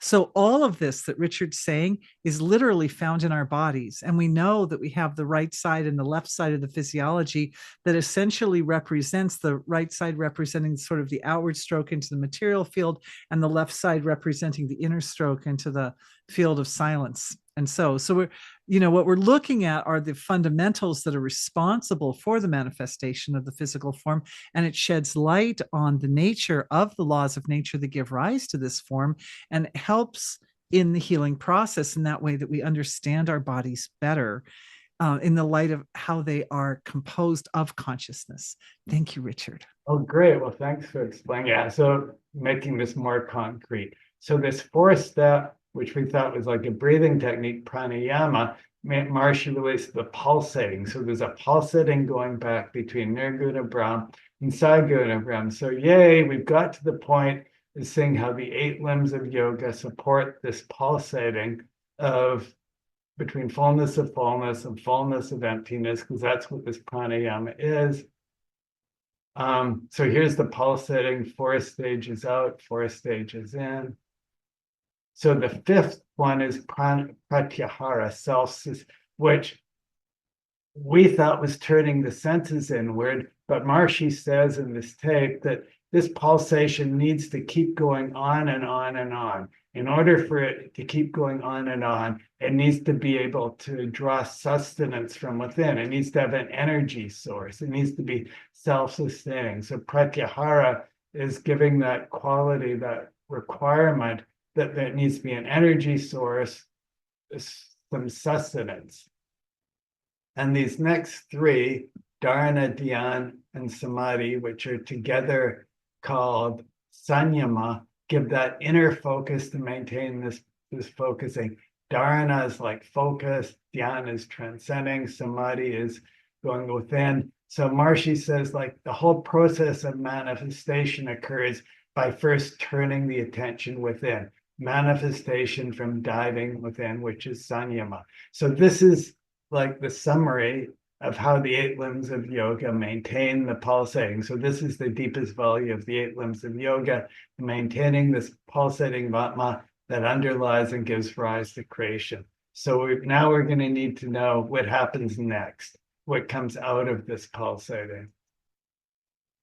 So all of this that Richard's saying is literally found in our bodies. And we know that we have the right side and the left side of the physiology that essentially represents the right side representing sort of the outward stroke into the material field, and the left side representing the inner stroke into the field of silence. And so we're, what we're looking at are the fundamentals that are responsible for the manifestation of the physical form. And it sheds light on the nature of the laws of nature that give rise to this form, and helps in the healing process in that way that we understand our bodies better in the light of how they are composed of consciousness. Thank you, Richard. Oh, great. Well, thanks for explaining. Yeah, so making this more concrete. So this 4-step which we thought was like a breathing technique, pranayama, Maharishi released the pulsating. So there's a pulsating going back between Nirguna Brahm and Saguna Brahm. So yay, we've got to the point of seeing how the 8 limbs of yoga support this pulsating of between fullness and fullness of emptiness, because that's what this pranayama is. So here's the pulsating, 4 stages out, 4 stages in. So the 5th one is pratyahara, which we thought was turning the senses inward, but Maharishi says in this tape that this pulsation needs to keep going on and on and on. In order for it to keep going on and on, it needs to be able to draw sustenance from within. It needs to have an energy source. It needs to be self-sustaining. So pratyahara is giving that quality, that requirement that there needs to be an energy source, some sustenance. And these next 3, dharana, dhyan, and samadhi, which are together called sanyama, give that inner focus to maintain this focusing. Dharana is like focus, dhyan is transcending, samadhi is going within. So Maharishi says, like, the whole process of manifestation occurs by first turning the attention within. Manifestation from diving within, which is sanyama. So this is like the summary of how the 8 limbs of yoga maintain the pulsating. So this is the deepest value of the 8 limbs of yoga, maintaining this pulsating Atma that underlies and gives rise to creation. So now we're going to need to know what happens next, what comes out of this pulsating.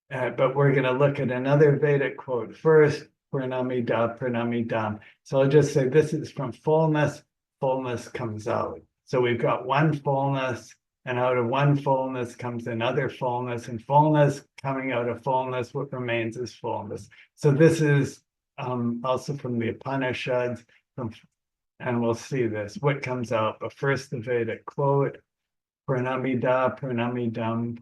But we're going to look at another Vedic quote first, Purnamida, Purnamidam. So I'll just say this is from fullness, fullness comes out. So we've got one fullness, and out of one fullness comes another fullness, and fullness coming out of fullness, what remains is fullness. So this is also from the Upanishads, and we'll see this, what comes out. But first, the Vedic quote, Purnamida, Purnamidam,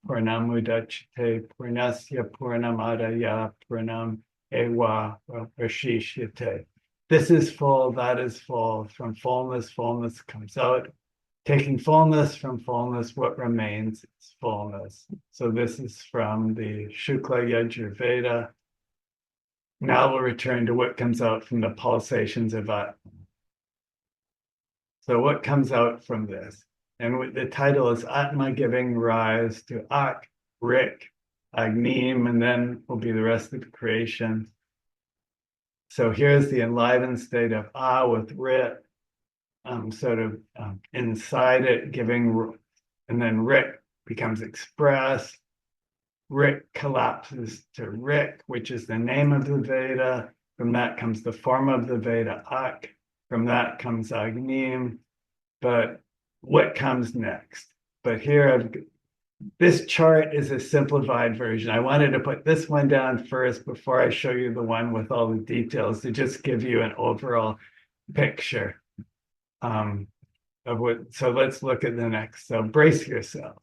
Purnamudachate, Purnasya, Purnamadaya, Purnam Ewa, Vashishyate. This is full, that is full. From fullness, fullness comes out. Taking fullness from fullness, what remains is fullness. So this is from the Shukla Yajurveda. Now we'll return to what comes out from the pulsations of Atma. So what comes out from this? And the title is Atma giving rise to Ak, Rik, Agnim, and then will be the rest of the creation. So here's the enlivened state of with Rit, inside it, giving, and then Rik becomes expressed. Rik collapses to Rik, which is the name of the Veda. From that comes the form of the Veda, Ak. From that comes Agnim. But what comes next? But here, this chart is a simplified version. I wanted to put this one down first before I show you the one with all the details to just give you an overall picture of what. So let's look at the next. So brace yourself.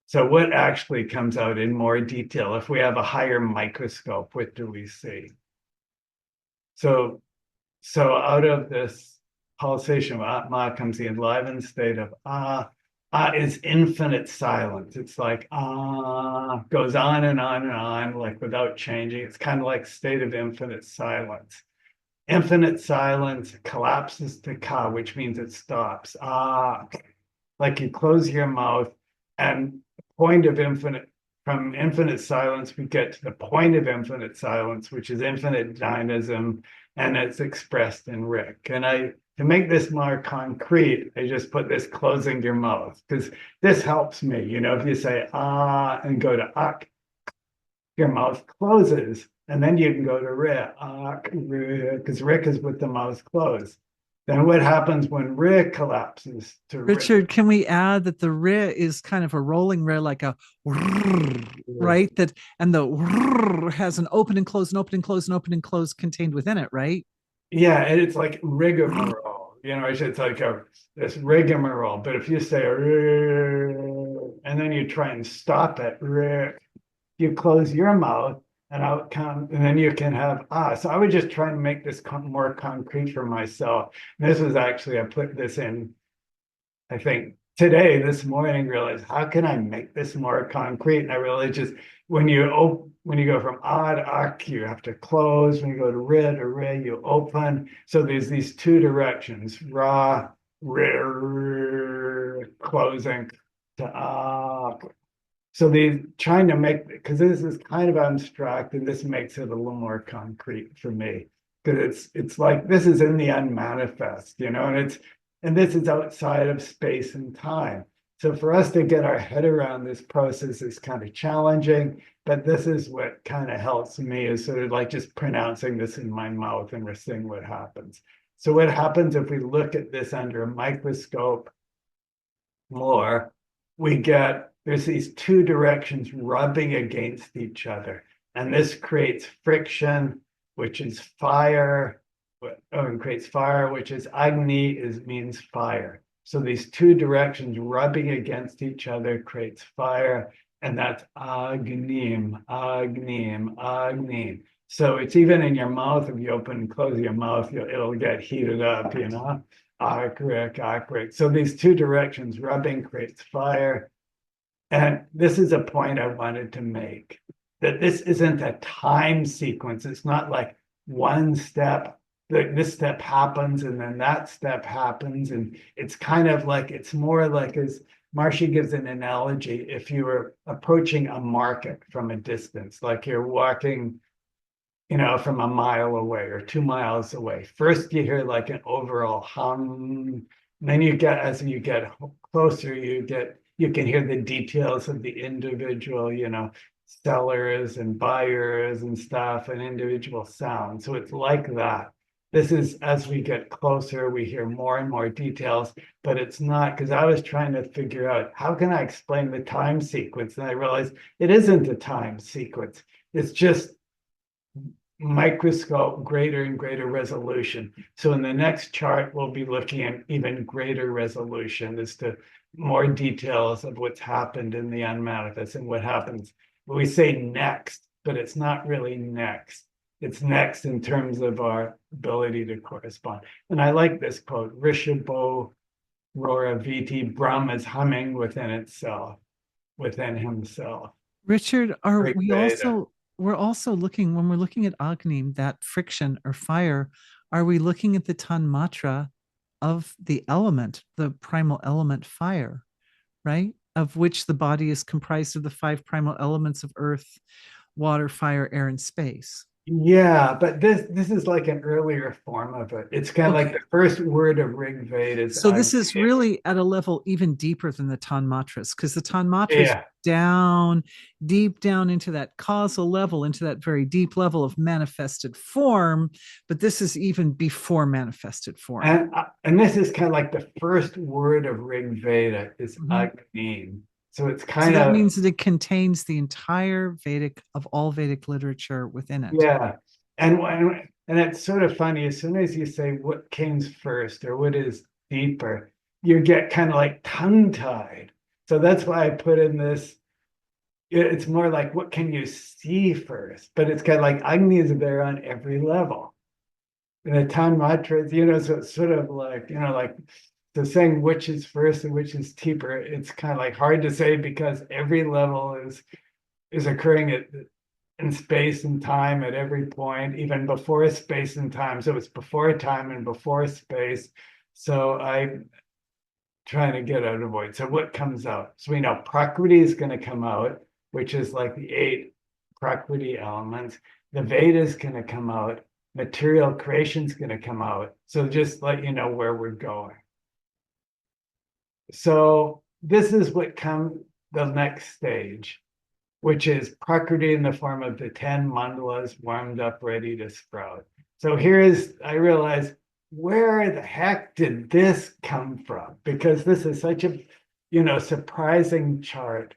So what actually comes out in more detail? If we have a higher microscope, what do we see? So out of this pulsation of Atma comes the enlivened state of is infinite silence. It's like goes on and on and on, like without changing. It's kind of like state of infinite silence. Infinite silence collapses to Ka, which means it stops. Like you close your mouth, and point of infinite, from infinite silence, we get to the point of infinite silence, which is infinite dynamism, and it's expressed in Rik. And to make this more concrete, I just put this closing your mouth, because this helps me. You know, if you say and go to Ak, your mouth closes, and then you can go to Rik, because Rik is with the mouth closed. Then what happens when Rik collapses to Richard, can we add that the re is kind of a rolling re, like a right? That, and the has an open and close and open and close and open and close contained within it, right? Yeah, and it's like rigmarole. You know, it's like this rigmarole. But if you say and then you try and stop it, you close your mouth, an outcome, and then you can have ah. So I was just trying to make this more concrete for myself. And this was actually, I put this in, I think today, this morning, realized how can I make this more concrete? And I realized just when you go from ah to ak, you have to close. When you go to ri to re, you open. So there's these two directions: ra, re, closing to ak. So they trying to make, because this is kind of abstract, and this makes it a little more concrete for me, because it's like this is in the unmanifest, and this is outside of space and time. So for us to get our head around this process is kind of challenging, but this is what kind of helps me, is sort of like just pronouncing this in my mouth and we're seeing what happens. So what happens if we look at this under a microscope more, we get there's these two directions rubbing against each other. And this creates friction, which is fire, and creates fire, which is Agni, means fire. So these two directions rubbing against each other creates fire, and that's Agnim, Agnim, Agnim. So it's even in your mouth. If you open and close your mouth, it'll get heated up, Akrik. So these two directions, rubbing creates fire. And this is a point I wanted to make, that this isn't a time sequence. It's not like one step, this step happens and then that step happens. And it's kind of like, it's more like, as Maharishi gives an analogy, if you were approaching a market from a distance, like you're walking from a mile away or 2 miles away. First, you hear like an overall hum. Then as you get closer, you can hear the details of the individual, sellers and buyers and stuff, and individual sounds. So it's like that. This is, as we get closer, we hear more and more details, but it's not, because I was trying to figure out how can I explain the time sequence, and I realized it isn't a time sequence. It's just microscope, greater and greater resolution. So in the next chart, we'll be looking at even greater resolution as to more details of what's happened in the unmanifest and what happens. We say next, but it's not really next. It's next in terms of our ability to correspond. And I like this quote, Rishabo Rora Viti, Brahma is humming within itself, within himself. Richard, Rig Veda. we're also looking, when we're looking at Agni, that friction or fire, are we looking at the tanmatra of the element, the primal element fire, right? Of which the body is comprised of the five primal elements of earth, water, fire, air, and space. Yeah, but this is like an earlier form of it. It's kind of like Okay. the first word of Rig Veda is So this Agni. is really at a level even deeper than the tanmatras, because the tanmatras Yeah, down, deep down into that causal level, into that very deep level of manifested form. But this is even before manifested form. and this is kind of like the first word of Rig Veda is Mhm. Agni. So it's So kind that of means that it contains the entire Vedic, of all Vedic literature within it. yeah, and it's sort of funny. As soon as you say what came first or what is deeper, you get kind of like tongue-tied. So that's why I put in this. It's more like what can you see first, but it's kind of like Agni is there on every level. And the town mantras, so it's sort of like, like the saying which is first and which is deeper. It's kind of like hard to say because every level is occurring in space and time at every point, even before space and time. So it's before time and before space. So I'm trying to get out of void. So what comes out? So we know Prakriti is going to come out, which is like the 8 Prakriti elements. The Veda is going to come out. Material creation is going to come out. So just let you know where we're going. So this is what comes the next stage, which is Prakriti in the form of the 10 mandalas warmed up, ready to sprout. So I realize, where the heck did this come from? Because this is such a, surprising chart.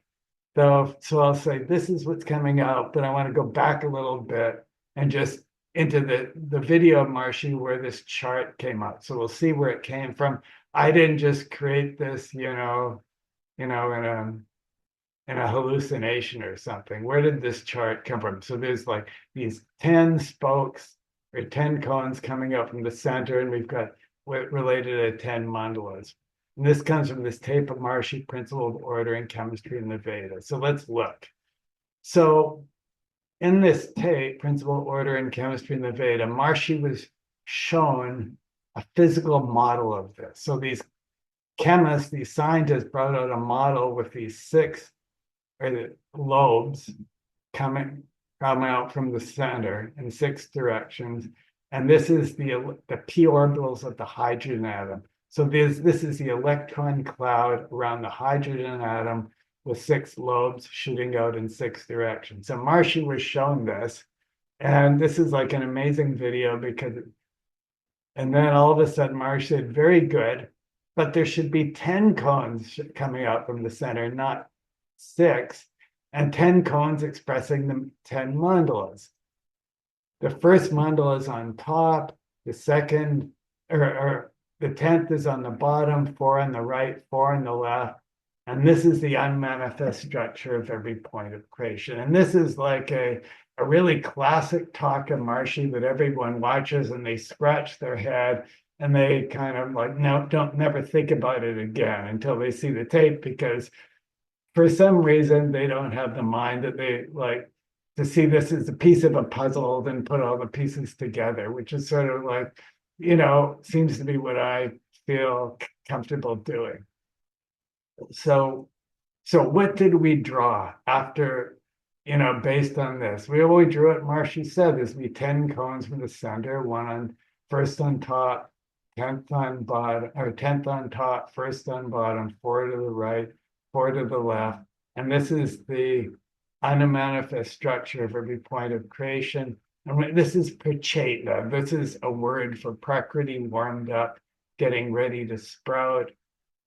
So I'll say, this is what's coming out, but I want to go back a little bit and just into the video of Maharishi where this chart came out. So we'll see where it came from. I didn't just create this, in a in a hallucination or something. Where did this chart come from? So there's like these 10 spokes or 10 cones coming up from the center, and we've got related to 10 mandalas. And this comes from this tape of Maharishi, Principle of Order in Chemistry in the Vedas. So let's look. So in this tape, Principle of Order in Chemistry in the Veda, Maharishi was shown a physical model of this. So these chemists, these scientists brought out a model with these 6 or the lobes coming out from the center in 6 directions. And this is the p orbitals of the hydrogen atom. So this is the electron cloud around the hydrogen atom with 6 lobes shooting out in 6 directions. So Maharishi was shown this, and this is like an amazing video because, and then all of a sudden Maharishi said, very good, but there should be 10 cones coming out from the center, not 6, and 10 cones expressing the 10 mandalas. The first mandala is on top, the second, or the 10th is on the bottom, 4 on the right, 4 on the left. And this is the unmanifest structure of every point of creation. And this is like a really classic talk of Maharishi that everyone watches and they scratch their head and they kind of like, no, don't never think about it again until they see the tape, because for some reason they don't have the mind that they like to see this as a piece of a puzzle, then put all the pieces together, which is sort of like, seems to be what I feel comfortable doing. So what did we draw after, based on this? We drew it, Maharishi said, there's be 10 cones from the center, one on first on top, 10th on bottom, or 10th on top, first on bottom, 4 to the right, 4 to the left. And this is the unmanifest structure of every point of creation. And this is prachetna. This is a word for prakriti warmed up, getting ready to sprout.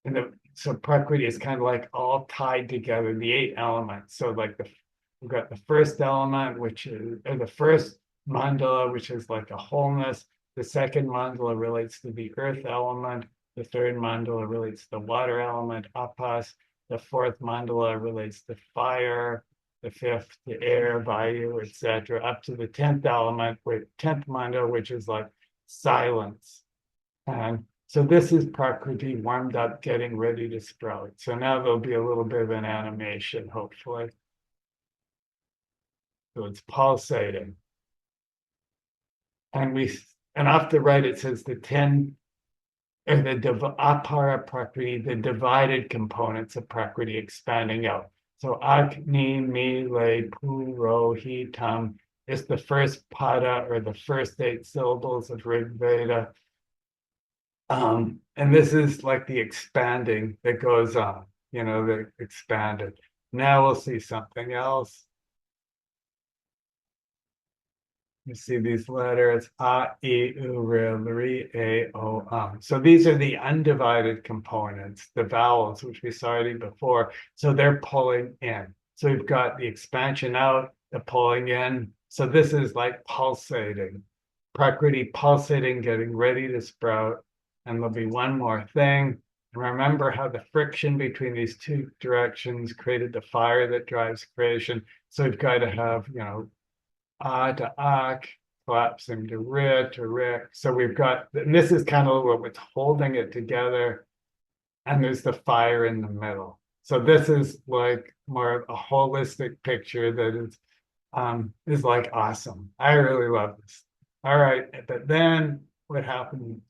And so prakriti is kind of like all tied together, the 8 elements. So like we've got the first element, which is, or the first mandala, which is like a wholeness. The second mandala relates to the earth element. The third mandala relates to the water element, apas. The fourth mandala relates to fire. The fifth to air, vayu, etc., up to the 10th element, 10th mandala, which is like silence. And so this is Prakriti warmed up, getting ready to sprout. So now there'll be a little bit of an animation, hopefully. So it's pulsating. And off the right, it says the 10, or the apara Prakriti, the divided components of Prakriti expanding out. So Agni, Mile, Pu, Ro, Hi, Tam is the first pada, or the first 8 syllables of Rig Veda. And this is like the expanding that goes on, the expanded. Now we'll see something else. You see these letters, A, I, U, R, I, A, O, So these are the undivided components, the vowels, which we saw already before. So they're pulling in. So we've got the expansion out, the pulling in. So this is like pulsating, Prakriti pulsating, getting ready to sprout. And there'll be one more thing. And remember how the friction between these 2 directions created the fire that drives creation. So we've got to have, A to ak, collapsing to rik. So we've got, and this is kind of what's holding it together. And there's the fire in the middle. So this is like more of a holistic picture that is like awesome. I really love this. All right, but then what happened?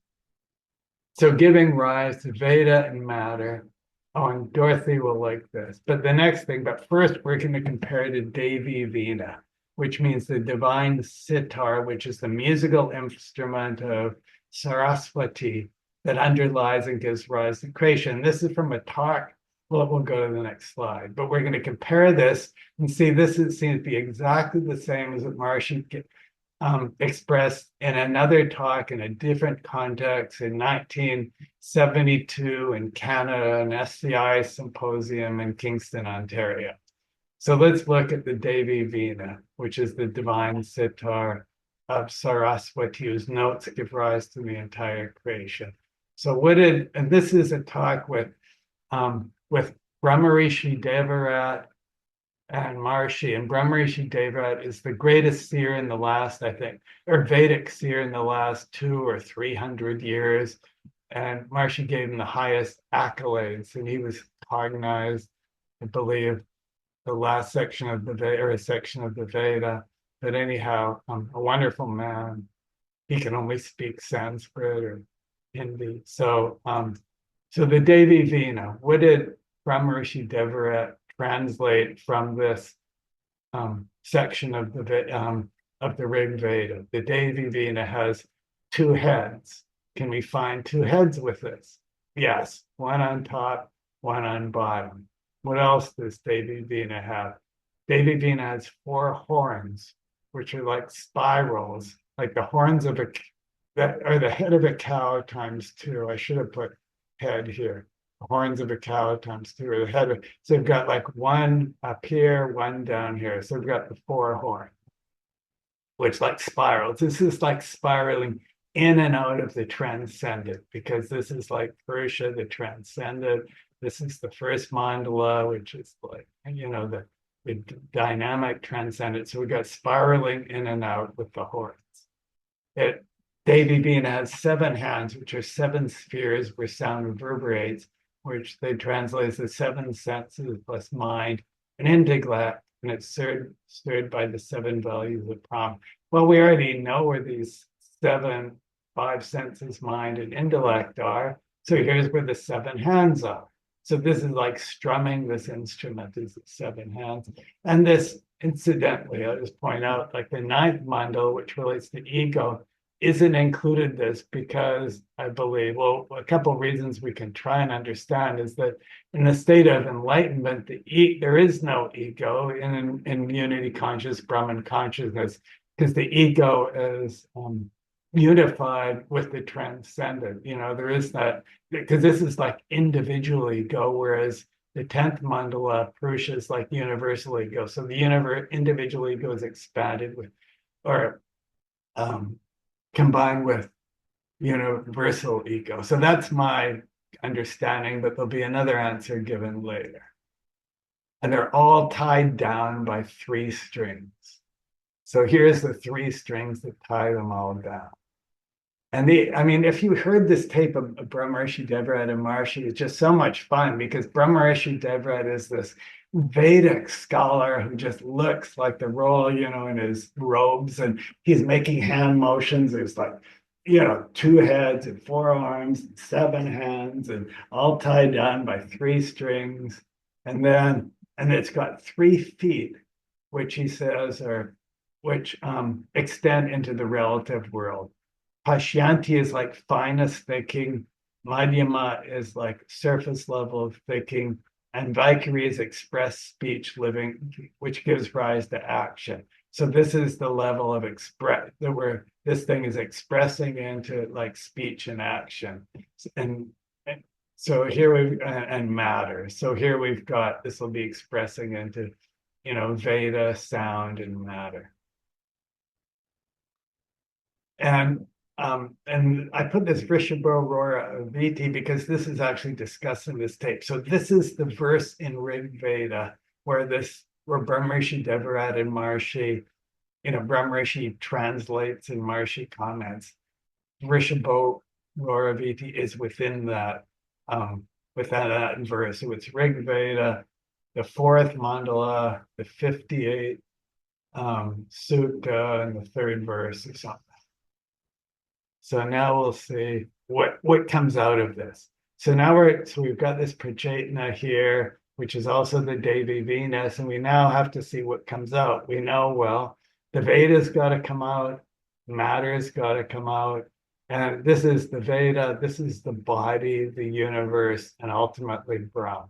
So giving rise to Veda and matter. Oh, and Dorothy will like this. But the next thing, but first we're going to compare to Devi Veena, which means the divine sitar, which is the musical instrument of Saraswati that underlies and gives rise to creation. This is from a talk. Well, we'll go to the next slide. But we're going to compare this and see this seems to be exactly the same as what Maharishi expressed in another talk in a different context in 1972 in Canada, an SCI symposium in Kingston, Ontario. So let's look at the Devi Veena, which is the divine sitar of Saraswati, whose notes give rise to the entire creation. So and this is a talk with Brahmarishi Devarat and Maharishi. And Brahmarishi Devarat is the greatest seer in the last, I think, or Vedic seer in the last 200 or 300 years. And Maharishi gave him the highest accolades, and he was cognized, I believe, the last section of the Veda, or a section of the Veda. But anyhow, a wonderful man. He can only speak Sanskrit or Hindi. So the Devi Vina, what did Brahmarishi Devarat translate from this section of the Rig Veda? The Devi Vina has two heads. Can we find two heads with this? Yes, one on top, one on bottom. What else does Devi Vina have? Devi Vina has four horns, which are like spirals, like the horns of a that are the head of a cow times two. I should have put head here. The horns of a cow times two, or the head of, so you've got like one up here, one down here. So we've got the four horns, which like spirals. This is like spiraling in and out of the transcendent, because this is like Purusha, the transcendent. This is the first mandala, which is like, the dynamic transcendent. So we've got spiraling in and out with the horns. It Devi Vina has seven hands, which are seven spheres where sound reverberates, which they translate as the seven senses plus mind and intellect, and it's stirred by the seven values of Brahm. Well, we already know where these five senses, mind, and intellect are. So here's where the seven hands are. So this is like strumming this instrument, these seven hands. And this, incidentally, I'll just point out, like the ninth mandala, which relates to ego, isn't included this because I believe, well, a couple of reasons we can try and understand is that in the state of enlightenment, there is no ego in unity conscious Brahman consciousness, because the ego is unified with the transcendent. There is that, because this is like individual ego, whereas the 10th mandala, Purusha, is like universal ego. So the individual ego is expanded with, or combined with universal ego. So that's my understanding, but there'll be another answer given later. And they're all tied down by three strings. So here's the three strings that tie them all down. And if you heard this tape of Brahmarishi Devarat and Maharishi, it's just so much fun, because Brahmarishi Devarat is this Vedic scholar who just looks like the royal, in his robes, and he's making hand motions. There's like, two heads and four arms, and seven hands, and all tied down by three strings. And it's got 3 feet, which he says which extend into the relative world. Pashyanti is like finest thinking. Madhyama is like surface level of thinking. And Vaikari is express speech living, which gives rise to action. So this is the level of this thing is expressing into like speech and action. And so here and matter. So here we've got, this will be expressing into, Veda, sound, and matter. And I put this Vrishabha Viti because this is actually discussed in this tape. So this is the verse in Rig Veda where Brahmarishi Devarat and Maharishi, Brahmarishi translates and Maharishi comments. Vrishabha Viti is within that verse. So it's Rig Veda, the 4th mandala, the 58th sutta, and the 3rd verse or something. So now we'll see what comes out of this. So now we've got this Prachetna here, which is also the Devi Venus, and we now have to see what comes out. We know, well, the Veda's got to come out, matter's got to come out, and this is the Veda, this is the body, the universe, and ultimately Brahm.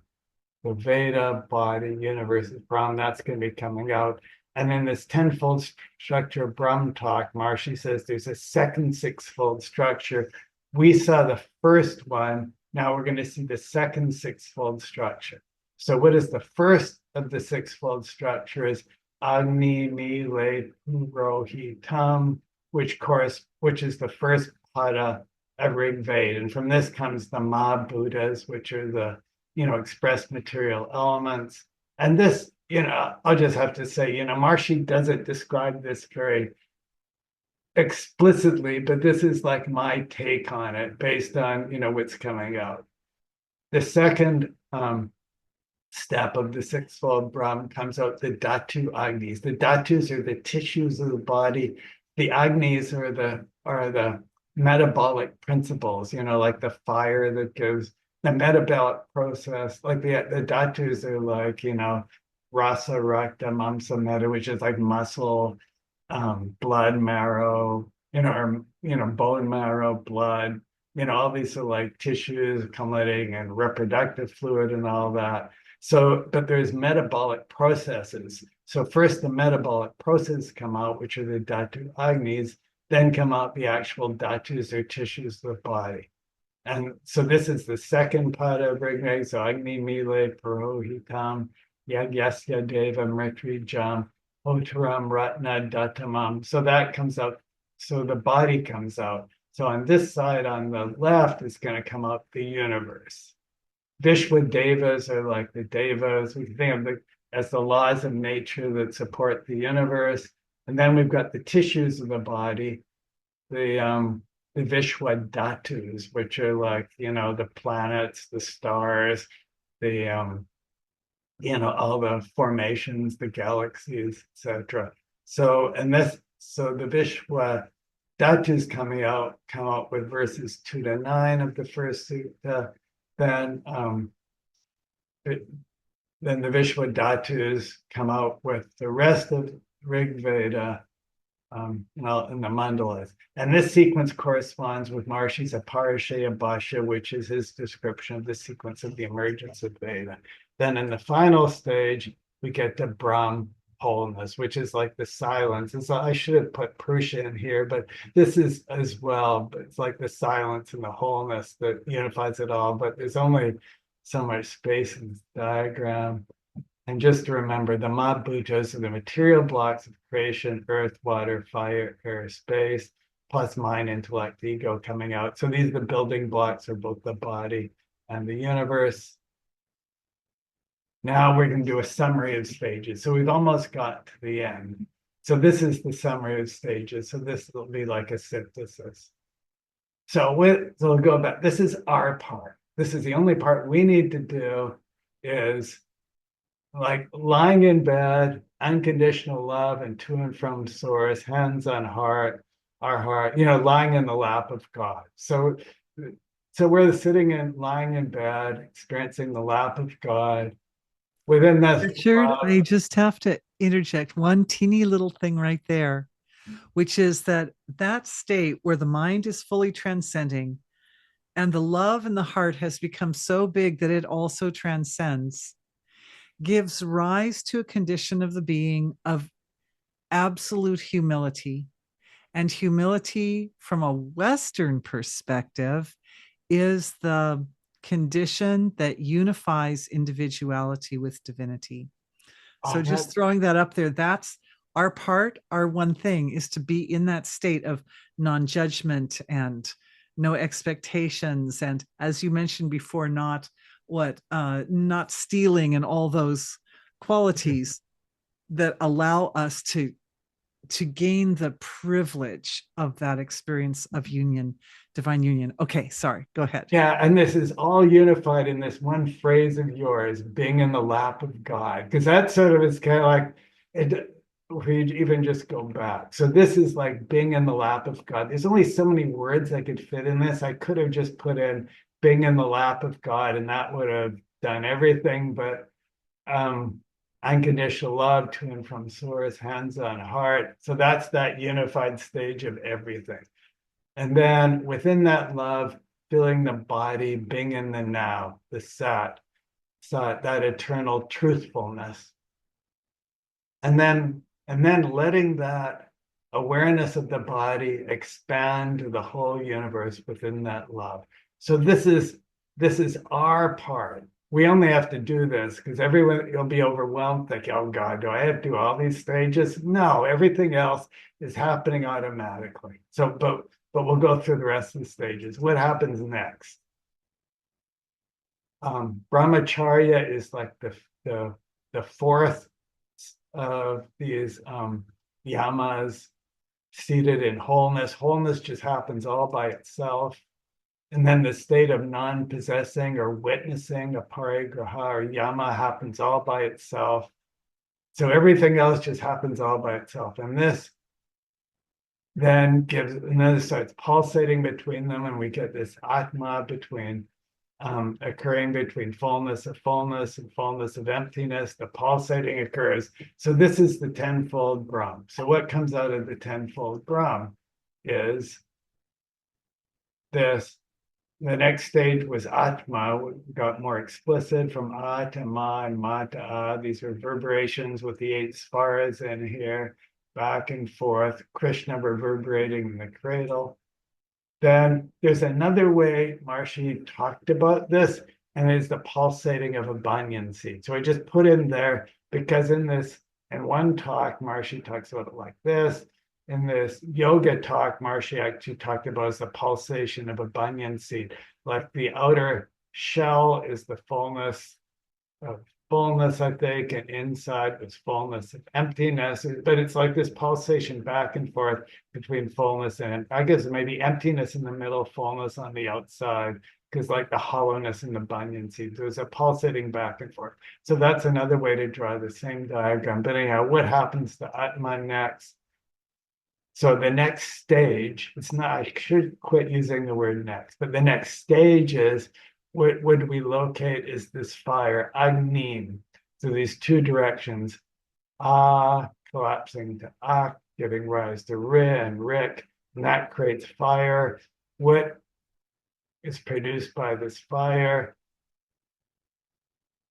The Veda, body, universe is Brahm, that's going to be coming out. And then this tenfold structure of Brahm talk, Maharishi says there's a second sixfold structure. We saw the first one. Now we're going to see the second sixfold structure. So what is the first of the sixfold structure is Agni Mile Purohitam, which is the first pada of Rig Veda. And from this comes the Ma Buddhas, which are the expressed material elements. And this I'll just have to say, Maharishi doesn't describe this very explicitly, but this is like my take on it based on, what's coming out. The second step of the sixfold Brahman comes out the Dhatu Agnis. The Dhatus are the tissues of the body. The Agnis are the metabolic principles, like the fire that goes, the metabolic process, like the Dhatus are like, rasa, rakta, mamsa, meta, which is like muscle, blood marrow, or bone marrow, blood, all these are like tissues accumulating and reproductive fluid and all that. So, but there's metabolic processes. So first the metabolic processes come out, which are the Dhatu Agnis, then come out the actual dhatus or tissues of the body. And so this is the second part of Rigveda. So Agni Mile Purohitam Yagyasya Devam Retrijam Otaram Ratna Datamam. So that comes out. So the body comes out. So on this side, on the left, is going to come out the universe. Vishwa Devas are like the Devas. We think of them as the laws of nature that support the universe. And then we've got the tissues of the body, the Vishwa Dhatus, which are like, the planets, the stars, the all the formations, the galaxies, etc. So the Vishwa Dhatus come out with verses 2 to 9 of the first sutta. Then then the Vishwa Dhatus come out with the rest of Rig Veda in the mandalas. And this sequence corresponds with Maharishi's Aparishaya Bhashya, which is his description of the sequence of the emergence of Veda. Then in the final stage, we get to Brahm wholeness, which is like the silence. And so I should have put Purusha in here, but this is as well, but it's like the silence and the wholeness that unifies it all. But there's only so much space in this diagram. And just to remember, the Mahabhutas are the material blocks of creation: earth, water, fire, air, space, plus mind, intellect, ego coming out. So these are the building blocks of both the body and the universe. Now we're going to do a summary of stages. So we've almost got to the end. So this is the summary of stages. So this will be like a synthesis. So we'll go back. This is our part. This is the only part we need to do, is like lying in bed, unconditional love and to and from source, hands on heart, our heart, lying in the lap of God. So we're sitting and lying in bed, experiencing the lap of God. Within this Richard, love, I just have to interject one teeny little thing right there, which is that state where the mind is fully transcending and the love in the heart has become so big that it also transcends, gives rise to a condition of the being of absolute humility. And humility, from a Western perspective, is the condition that unifies individuality with divinity. So just throwing that up there, that's our part. Our one thing is to be in that state of non-judgment and no expectations. And as you mentioned before, not stealing and all those qualities that allow us to gain the privilege of that experience of union, divine union. Okay, sorry, go ahead. Yeah, and this is all unified in this one phrase of yours, being in the lap of God, because that sort of is kind of like it. We even just go back. So this is like being in the lap of God. There's only so many words I could fit in this. I could have just put in being in the lap of God, and that would have done everything. But unconditional love to and from source, hands on heart. So that's that unified stage of everything. And then within that love, feeling the body, being in the now, the sat, that eternal truthfulness. And then letting that awareness of the body expand to the whole universe within that love. So this is our part. We only have to do this because everyone, you'll be overwhelmed, like, oh God, do I have to do all these stages? No, everything else is happening automatically. So, but we'll go through the rest of the stages. What happens next? Brahmacharya is like the fourth of these yamas seated in wholeness. Wholeness just happens all by itself. And then the state of non-possessing or witnessing a parigraha or yama happens all by itself. So everything else just happens all by itself. And this then gives, and then it starts pulsating between them, and we get this atma between occurring between fullness of fullness and fullness of emptiness. The pulsating occurs. So this is the tenfold Brahm. So what comes out of the tenfold Brahm is this. The next stage was Atma, got more explicit from A to Ma and Ma to A. These are reverberations with the 8 svaras in here, back and forth, Krishna reverberating in the cradle. Then there's another way Maharishi talked about this, and it's the pulsating of a banyan seed. So I just put in there because in one talk, Maharishi talks about it like this. In this yoga talk, Maharishi actually talked about as the pulsation of a banyan seed. Like the outer shell is the fullness of fullness, I think, and inside was fullness of emptiness. But it's like this pulsation back and forth between fullness and, I guess, maybe emptiness in the middle, fullness on the outside, because like the hollowness in the banyan seed, there's a pulsating back and forth. So that's another way to draw the same diagram. But anyhow, what happens to Atman next? So the next stage, it's not, I should quit using the word next, but the next stage is, what would we locate is this fire, Agnim. So these two directions, Ah collapsing to Ak, giving rise to Ri and Rik, and that creates fire. What is produced by this fire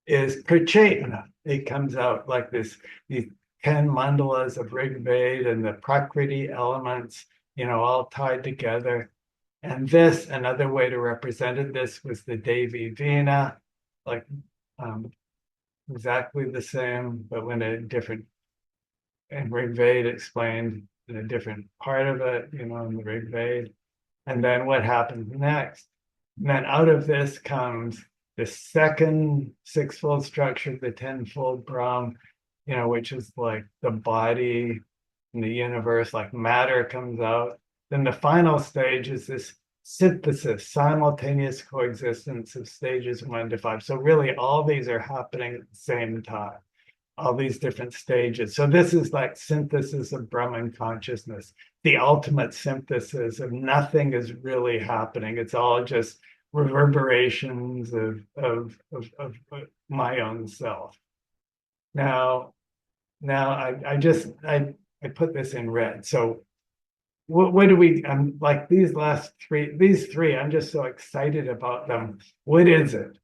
is Prachetana. It comes out like this, these 10 mandalas of Rig Veda and the Prakriti elements, all tied together. And this, another way to represent it, this was the Devi Veena, like exactly the same, but when a different, and Rig Veda explained in a different part of it, in the Rig Veda. And then what happens next? And then out of this comes the second sixfold structure, the tenfold Brahm, which is like the body and the universe, like matter comes out. Then the final stage is this synthesis, simultaneous coexistence of stages 1 to 5. So really all these are happening at the same time, all these different stages. So this is like synthesis of Brahman consciousness, the ultimate synthesis of nothing is really happening. It's all just reverberations of my own self. Now I put this in red. So what do we, like these three, I'm just so excited about them. What is it?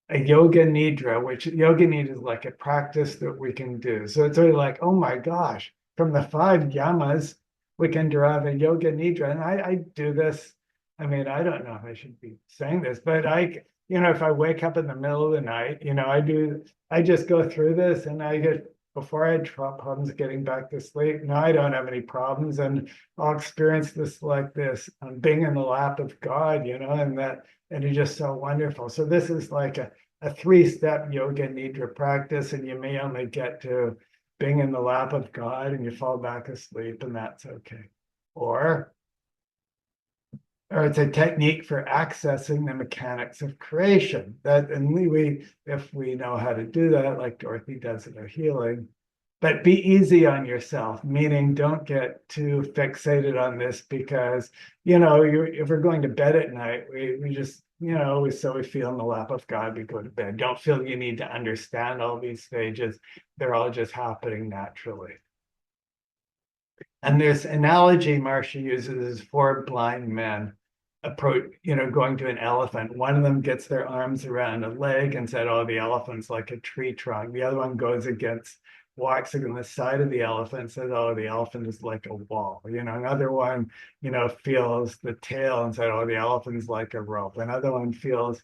A yoga nidra, which yoga nidra is like a practice that we can do. So it's really like, oh my gosh, from the 5 yamas, we can derive a yoga nidra. And I do this. I mean, I don't know if I should be saying this, but if I wake up in the middle of the night, I just go through this and before I had problems getting back to sleep. Now I don't have any problems, and I'll experience this like this, being in the lap of God, and it's just so wonderful. So this is like a 3-step yoga nidra practice, and you may only get to being in the lap of God and you fall back asleep, and that's okay. Or it's a technique for accessing the mechanics of creation. And if we know how to do that, like Dorothy does in her healing, but be easy on yourself, meaning don't get too fixated on this because, if we're going to bed at night, we just, so we feel in the lap of God, we go to bed. Don't feel you need to understand all these stages. They're all just happening naturally. And this analogy Maharishi uses is 4 blind men going to an elephant. One of them gets their arms around a leg and said, oh, the elephant's like a tree trunk. The other one walks on the side of the elephant and says, oh, the elephant is like a wall. Another one, feels the tail and said, oh, the elephant's like a rope. Another one feels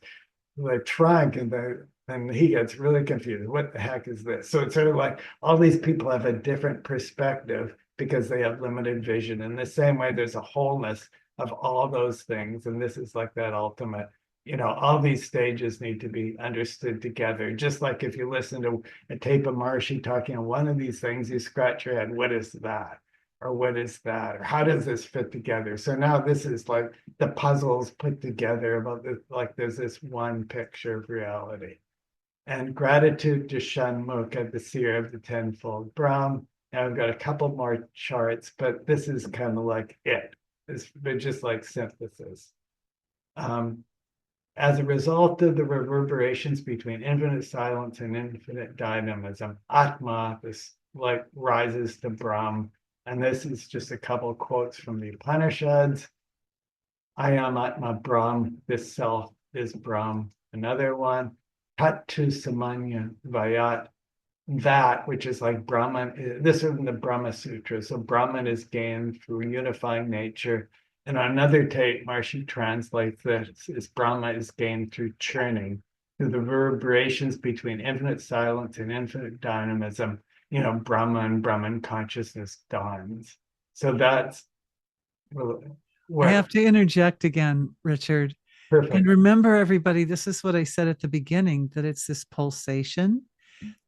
the trunk and he gets really confused. What the heck is this? So it's sort of like all these people have a different perspective because they have limited vision. In the same way, there's a wholeness of all those things. And this is like that ultimate all these stages need to be understood together. Just like if you listen to a tape of Maharishi talking on one of these things, you scratch your head, what is that? Or what is that? Or how does this fit together? So now this is like the puzzles put together about this, like there's this one picture of reality. And gratitude to Shanmukha, the seer of the tenfold Brahm. Now I've got a couple more charts, but this is kind of like it. They're just like synthesis. As a result of the reverberations between infinite silence and infinite dynamism, Atma, this like rises to Brahm. And this is just a couple quotes from the Upanishads. I am Atma Brahm, this self is Brahm. Another one, Tatu Samanya Vayat, that which is like Brahman. This is in the Brahma Sutra. So Brahman is gained through unifying nature. And on another tape, Maharishi translates this as Brahma is gained through churning, through the reverberations between infinite silence and infinite dynamism. Brahman consciousness dawns. So that's I what have to interject again, Richard. And perfect. remember, everybody, this is what I said at the beginning, that it's this pulsation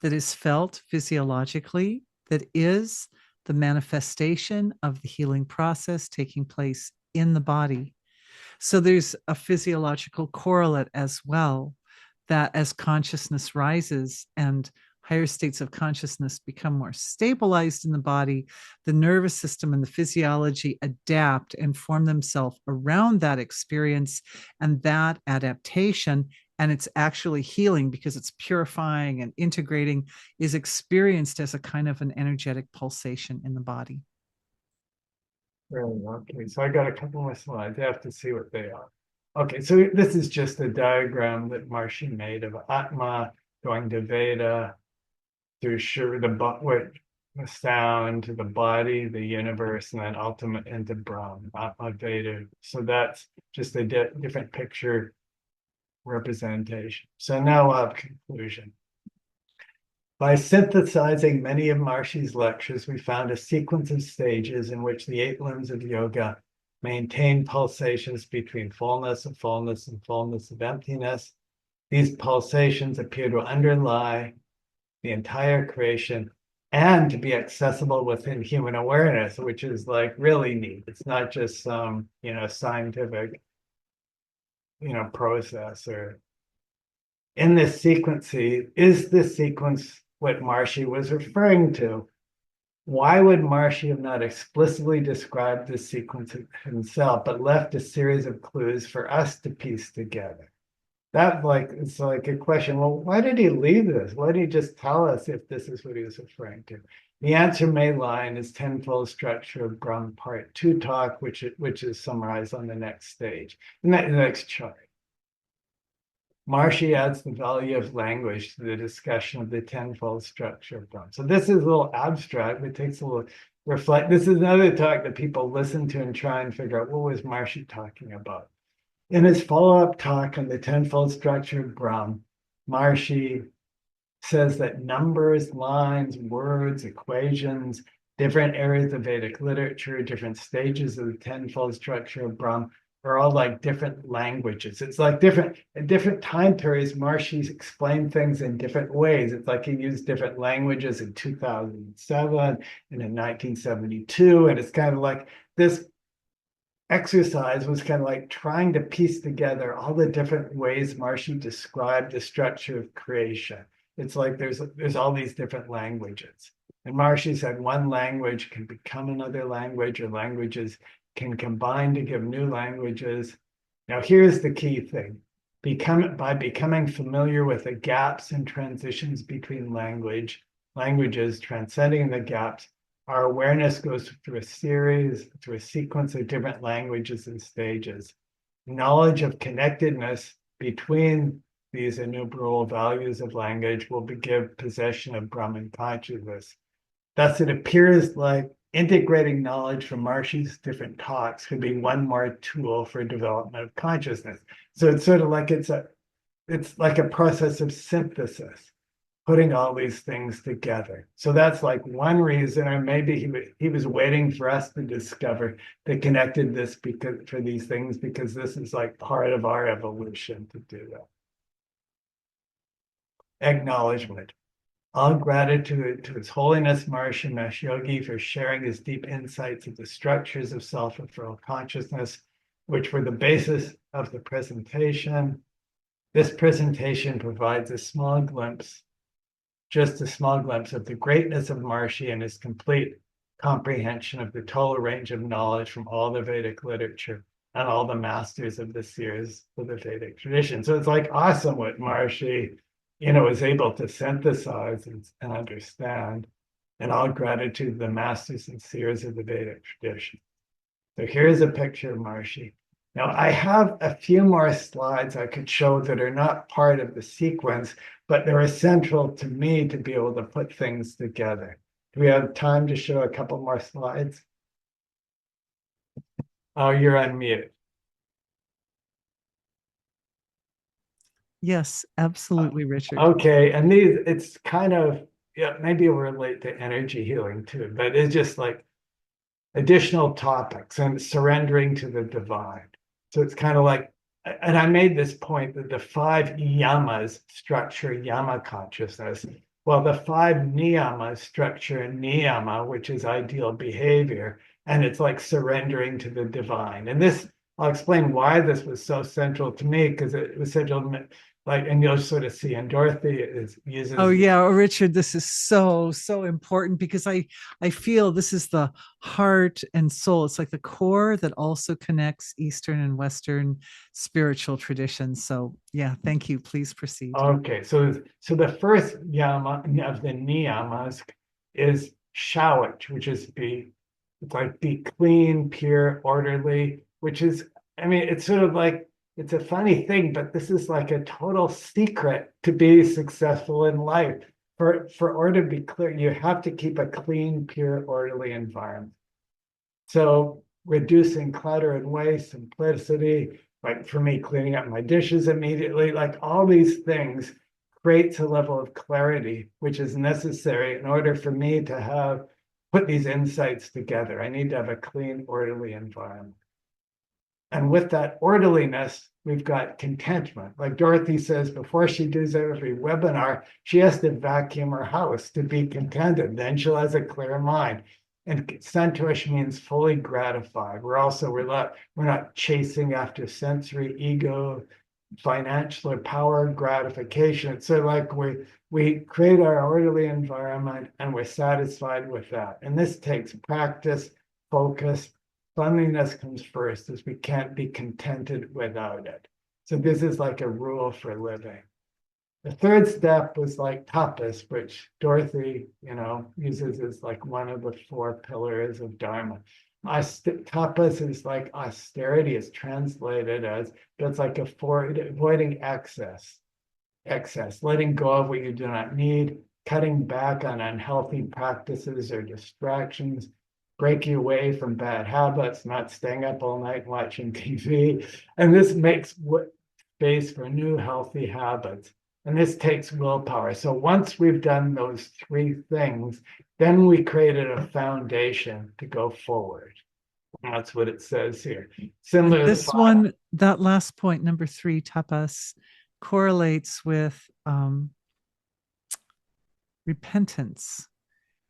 that is felt physiologically, that is the manifestation of the healing process taking place in the body. So there's a physiological correlate as well, that as consciousness rises and higher states of consciousness become more stabilized in the body, the nervous system and the physiology adapt and form themselves around that experience and that adaptation. And it's actually healing because it's purifying and integrating, is experienced as a kind of an energetic pulsation in the body. Really? Okay, so I got a couple more slides. I have to see what they are. Okay, so this is just a diagram that Maharishi made of Atma going to Veda through the sound to the body, the universe, and then ultimate into Brahm, Atma Veda. So that's just a different picture representation. So now we'll have conclusion. By synthesizing many of Maharishi's lectures, we found a sequence of stages in which the 8 limbs of yoga maintain pulsations between fullness and fullness and fullness of emptiness. These pulsations appear to underlie the entire creation and to be accessible within human awareness, which is like really neat. It's not just some, scientific, process. Or in this sequence, is this sequence what Maharishi was referring to? Why would Maharishi have not explicitly described this sequence himself, but left a series of clues for us to piece together? It's like a question. Well, why did he leave this? Why did he just tell us if this is what he was referring to? The answer may lie in his tenfold structure of Brahm Part 2 talk, which is summarized on the next stage, the next chart. Maharishi adds the value of language to the discussion of the tenfold structure of Brahm. So this is a little abstract. It takes a little reflect. This is another talk that people listen to and try and figure out what was Maharishi talking about. In his follow-up talk on the tenfold structure of Brahm, Maharishi says that numbers, lines, words, equations, different areas of Vedic literature, different stages of the tenfold structure of Brahm are all like different languages. It's like in different time periods, Maharishi explained things in different ways. It's like he used different languages in 2007 and in 1972. And it's kind of like this exercise was kind of like trying to piece together all the different ways Maharishi described the structure of creation. It's like there's all these different languages. And Maharishi said one language can become another language, or languages can combine to give new languages. Now, here's the key thing. By becoming familiar with the gaps and transitions between languages, transcending the gaps, our awareness goes through a sequence of different languages and stages. Knowledge of connectedness between these innumerable values of language will give possession of Brahman consciousness. Thus, it appears like integrating knowledge from Maharishi's different talks could be one more tool for development of consciousness. So it's sort of like it's like a process of synthesis, putting all these things together. So that's like one reason, or maybe he was waiting for us to discover that connected this because for these things, because this is like part of our evolution to do that. Acknowledgement. All gratitude to His Holiness Maharishi Mahesh Yogi for sharing his deep insights into structures of self-referral consciousness, which were the basis of the presentation. This presentation provides a small glimpse, just a small glimpse of the greatness of Maharishi and his complete comprehension of the total range of knowledge from all the Vedic literature and all the masters of the seers of the Vedic tradition. So it's like awesome what Maharishi, is able to synthesize and understand. And all gratitude to the masters and seers of the Vedic tradition. So here's a picture of Maharishi. Now, I have a few more slides I could show that are not part of the sequence, but they're essential to me to be able to put things together. Do we have time to show a couple more slides? Oh, you're on mute. Yes, absolutely, Richard. Okay, and it's kind of, yeah, maybe it'll relate to energy healing too, but it's just like additional topics and surrendering to the divine. So it's kind of like, and I made this point that the 5 yamas structure yama consciousness. Well, the 5 niyamas structure niyama, which is ideal behavior. And it's like surrendering to the divine. And this, I'll explain why this was so central to me, because it was central, like, and you'll sort of see, and Dorothy uses. Oh yeah, Richard, this is so important because I feel this is the heart and soul. It's like the core that also connects Eastern and Western spiritual traditions. So yeah, thank you. Please proceed. Okay, so the first yama of the niyamas is shawach, which is it's like be clean, pure, orderly, which is, I mean, it's sort of like, it's a funny thing, but this is like a total secret to be successful in life. For order to be clear, you have to keep a clean, pure, orderly environment. So reducing clutter and waste, simplicity, like for me, cleaning up my dishes immediately, like all these things creates a level of clarity, which is necessary in order for me to put these insights together. I need to have a clean, orderly environment. And with that orderliness, we've got contentment. Like Dorothy says, before she does every webinar, she has to vacuum her house to be contented. Then she'll have a clear mind. And santosh means fully gratified. We're not chasing after sensory, ego, financial, or power gratification. So like we create our orderly environment and we're satisfied with that. And this takes practice, focus. Cleanliness comes first, as we can't be contented without it. So this is like a rule for living. The third step was like tapas, which Dorothy, uses as like one of the 4 pillars of Dharma. Tapas is like austerity, is translated as, but it's like avoiding excess, letting go of what you do not need, cutting back on unhealthy practices or distractions, breaking away from bad habits, not staying up all night watching TV. And this makes space for new healthy habits. And this takes willpower. So once we've done those 3 things, then we created a foundation to go forward. And that's what it says here. Similar this to one, that last point, number 3, tapas, correlates with repentance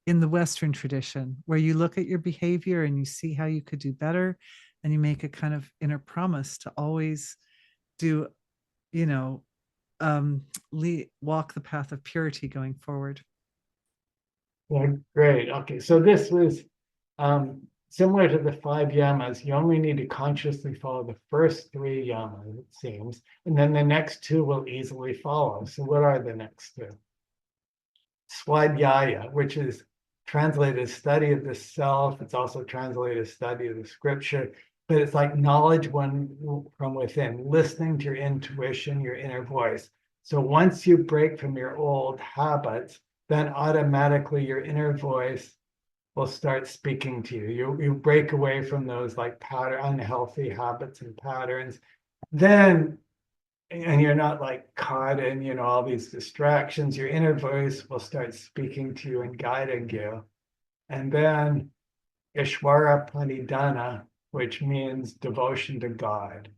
in the Western tradition, where you look at your behavior and you see how you could do better, and you make a kind of inner promise to always do, walk the path of purity going forward. Yeah, great. Okay, so this was similar to the 5 yamas. You only need to consciously follow the first 3 yamas, it seems, and then the next 2 will easily follow. So what are the next 2? Swadhyaya, which is translated as study of the self. It's also translated as study of the scripture, but it's like knowledge from within, listening to your intuition, your inner voice. So once you break from your old habits, then automatically your inner voice will start speaking to you. You break away from those like unhealthy habits and patterns. Then and you're not like caught in, all these distractions. Your inner voice will start speaking to you and guiding you. And then Ishwara Pranidhana, which means devotion to God.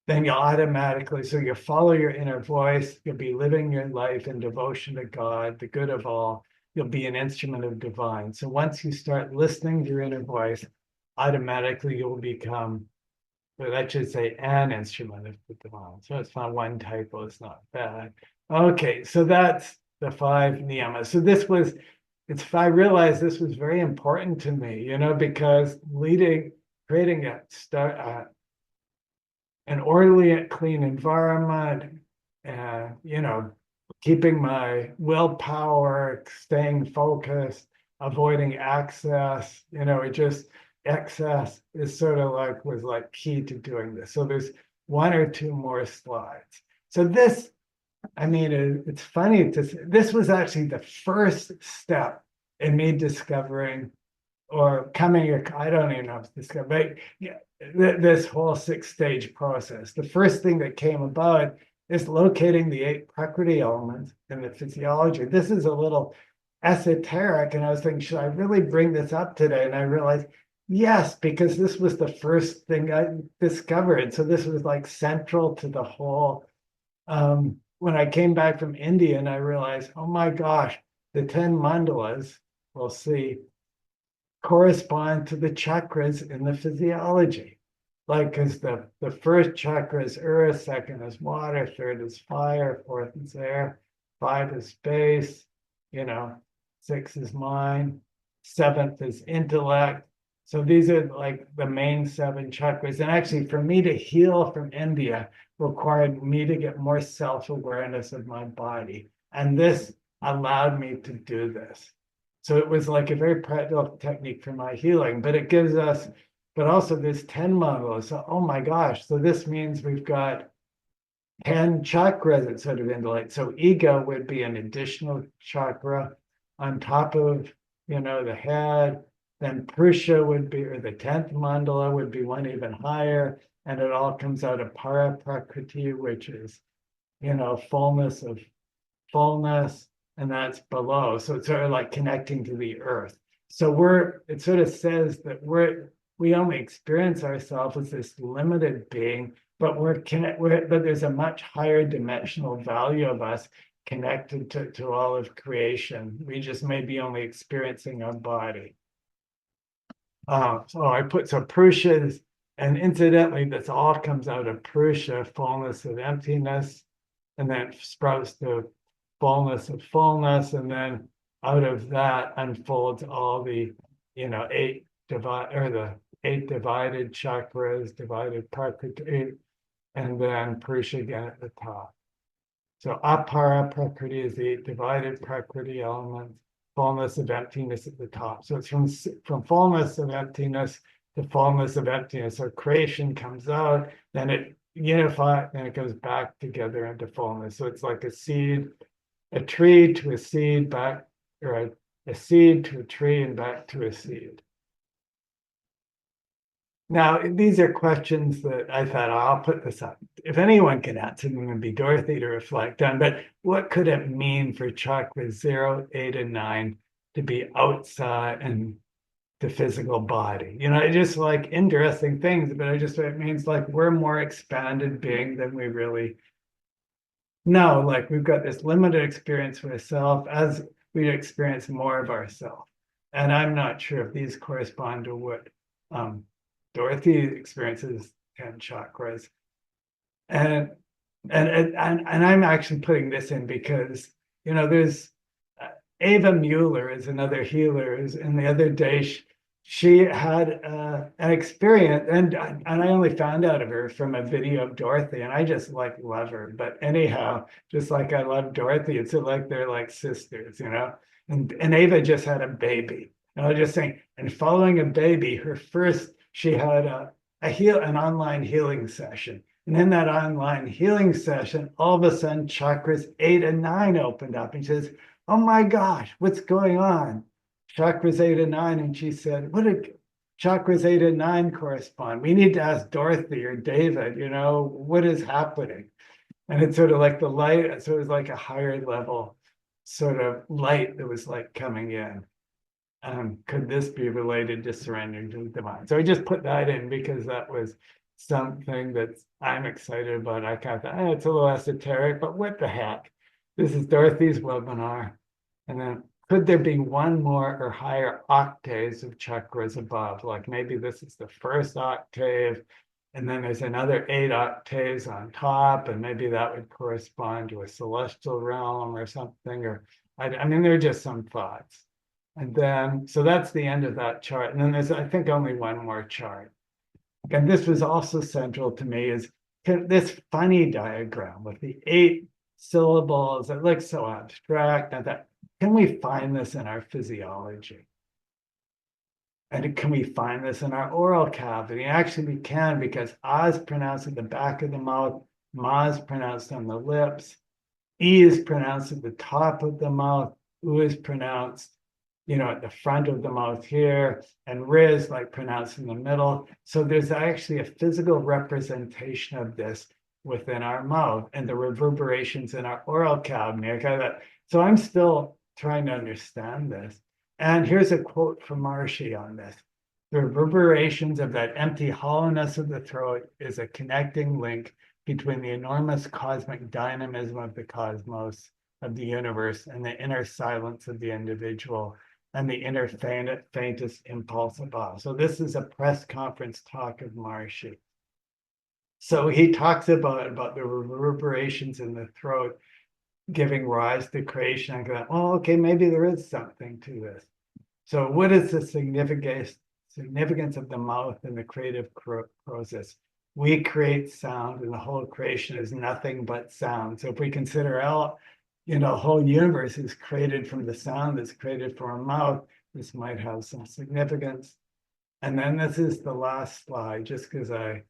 Then you'll automatically, so you follow your inner voice, you'll be living your life in devotion to God, the good of all. You'll be an instrument of divine. So once you start listening to your inner voice, automatically you'll become, well, that should say an instrument of the divine. So it's not one typo, it's not bad. Okay, so that's the 5 niyamas. So this was, I realized this was very important to me, because creating an orderly and clean environment, and, keeping my willpower, staying focused, avoiding excess, excess is sort of was key to doing this. So there's 1 or 2 more slides. So this, it's funny to say, this was actually the first step in me discovering or coming, I don't even know if it's discovered, but this whole 6-stage process. The first thing that came about is locating the 8 Prakriti elements in the physiology. This is a little esoteric, and I was thinking, should I really bring this up today? And I realized, yes, because this was the first thing I discovered. So this was central to the whole. When I came back from India, and I realized, oh my gosh, the 10 mandalas, we'll see, correspond to the chakras in the physiology. Because the first chakra is earth, second is water, third is fire, fourth is air, 5 is space, 6 is mind, 7th is intellect. So these are the main 7 chakras. And actually, for me to heal from India required me to get more self-awareness of my body. And this allowed me to do this. So it was a very practical technique for my healing, but it gives us, but also there's 10 mandalas. So, oh my gosh. So this means we've got 10 chakras that sort of intellect. So ego would be an additional chakra on top of, the head. Then Purusha would be, or the 10th mandala would be one even higher. And it all comes out of Para Prakriti, which is, fullness of fullness, and that's below. So it's sort of connecting to the earth. So it sort of says that we only experience ourselves as this limited being, but but there's a much higher dimensional value of us connected to all of creation. We just may be only experiencing our body. So Purusha is, and incidentally, this all comes out of Purusha, fullness of emptiness, and then sprouts to fullness of fullness, and then out of that unfolds all the, 8 the 8 divided chakras, divided prakriti, and then Purusha again at the top. So apara prakriti is the 8 divided prakriti elements, fullness of emptiness at the top. So it's from fullness of emptiness to fullness of emptiness. So creation comes out, then it unifies, then it goes back together into fullness. So it's like a seed, a tree to a seed, back, or a seed to a tree and back to a seed. Now, these are questions that I thought, oh, I'll put this up. If anyone can answer them, it would be Dorothy to reflect on. But what could it mean for chakras 0, 8, and 9 to be outside and the physical body? Just interesting things, but it means we're more expanded being than we really know. We've got this limited experience with self as we experience more of ourself. And I'm not sure if these correspond to what Dorothy experiences 10 chakras. And I'm actually putting this in because, there's Ava Mueller is another healer, and the other day she had an experience, and I only found out of her from a video of Dorothy, and I just love her. But anyhow, just like I love Dorothy, it's they're sisters, And Ava just had a baby, and I was just saying, and following a baby, she had an online healing session. And in that online healing session, all of a sudden, chakras 8 and 9 opened up. And she says, oh my gosh, what's going on? Chakras 8 and 9. And she said, what did chakras 8 and 9 correspond? We need to ask Dorothy or David, what is happening? And it's sort of like the light, so it was like a higher level sort of light that was like coming in. Could this be related to surrendering to the divine? So I just put that in because that was something that I'm excited about. I kind of thought, it's a little esoteric, but what the heck? This is Dorothy's webinar. And then could there be one more or higher octaves of chakras above? Like maybe this is the first octave, and then there's another 8 octaves on top, and maybe that would correspond to a celestial realm or something. Or I mean, there are just some thoughts. And then, so that's the end of that chart. And then there's, I think, only one more chart. And this was also central to me is this funny diagram with the 8 syllables. It looks so abstract. I thought, can we find this in our physiology? And can we find this in our oral cavity? Actually, we can, because A is pronounced at the back of the mouth, Ma is pronounced on the lips, E is pronounced at the top of the mouth, U is pronounced, at the front of the mouth here, and R is like pronounced in the middle. So there's actually a physical representation of this within our mouth and the reverberations in our oral cavity. So I'm still trying to understand this. And here's a quote from Maharishi on this. The reverberations of that empty hollowness of the throat is a connecting link between the enormous cosmic dynamism of the cosmos, of the universe, and the inner silence of the individual, and the inner faintest impulse of awe. So this is a press conference talk of Maharishi. So he talks about the reverberations in the throat giving rise to creation. I go, oh, okay, maybe there is something to this. So what is the significance of the mouth in the creative process? We create sound, and the whole creation is nothing but sound. So if we consider the whole universe is created from the sound that's created from our mouth, this might have some significance. And then this is the last slide, just because this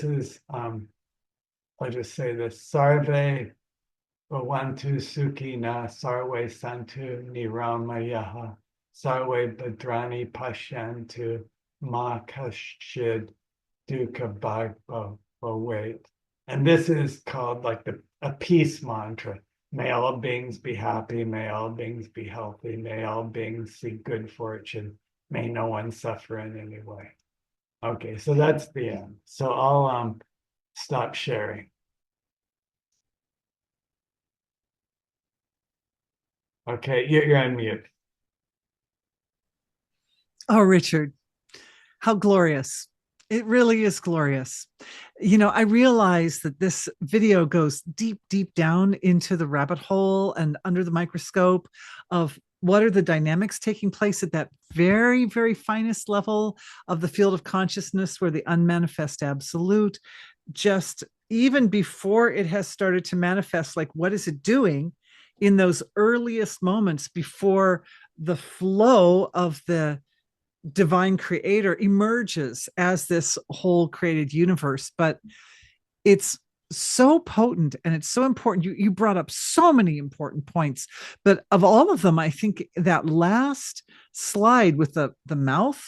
is, I'll just say this, Sarve Bhavantu Sukhina Sarve Santu Niramayaha Sarve Bhadrani Pashyantu Ma Kashid Dukkha Bhagavad. And this is called like a peace mantra. May all beings be happy. May all beings be healthy. May all beings see good fortune. May no one suffer in any way. Okay, so that's the end. So I'll stop sharing. Okay, you're on mute. Oh, Richard, how glorious. It really is glorious. I realize that this video goes deep, deep down into the rabbit hole and under the microscope of what are the dynamics taking place at that very, very finest level of the field of consciousness, where the unmanifest absolute, just even before it has started to manifest, like what is it doing in those earliest moments before the flow of the divine creator emerges as this whole created universe. But it's so potent and it's so important. You brought up so many important points, but of all of them, I think that last slide with the mouth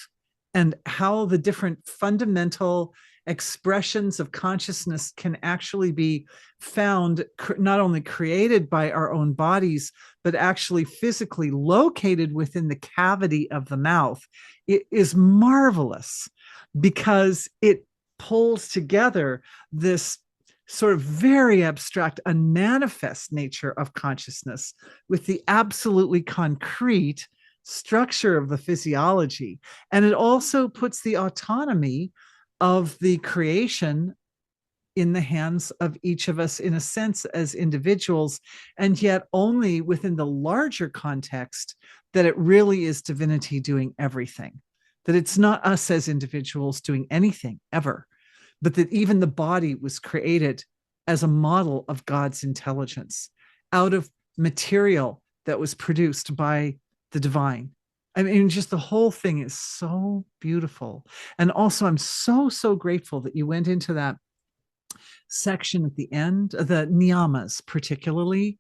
and how the different fundamental expressions of consciousness can actually be found, not only created by our own bodies, but actually physically located within the cavity of the mouth. It is marvelous because it pulls together this sort of very abstract, unmanifest nature of consciousness with the absolutely concrete structure of the physiology. And it also puts the autonomy of the creation in the hands of each of us, in a sense, as individuals, and yet only within the larger context that it really is divinity doing everything, that it's not us as individuals doing anything ever, but that even the body was created as a model of God's intelligence out of material that was produced by the divine. I mean, just the whole thing is so beautiful. And also, I'm so, so grateful that you went into that section at the end, the niyamas particularly.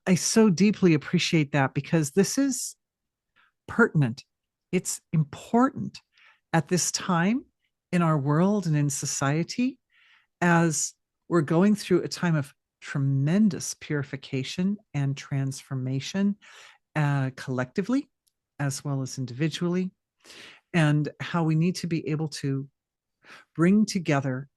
I so deeply appreciate that because this is pertinent. It's important at this time in our world and in society, as we're going through a time of tremendous purification and transformation, collectively as well as individually, and how we need to be able to bring together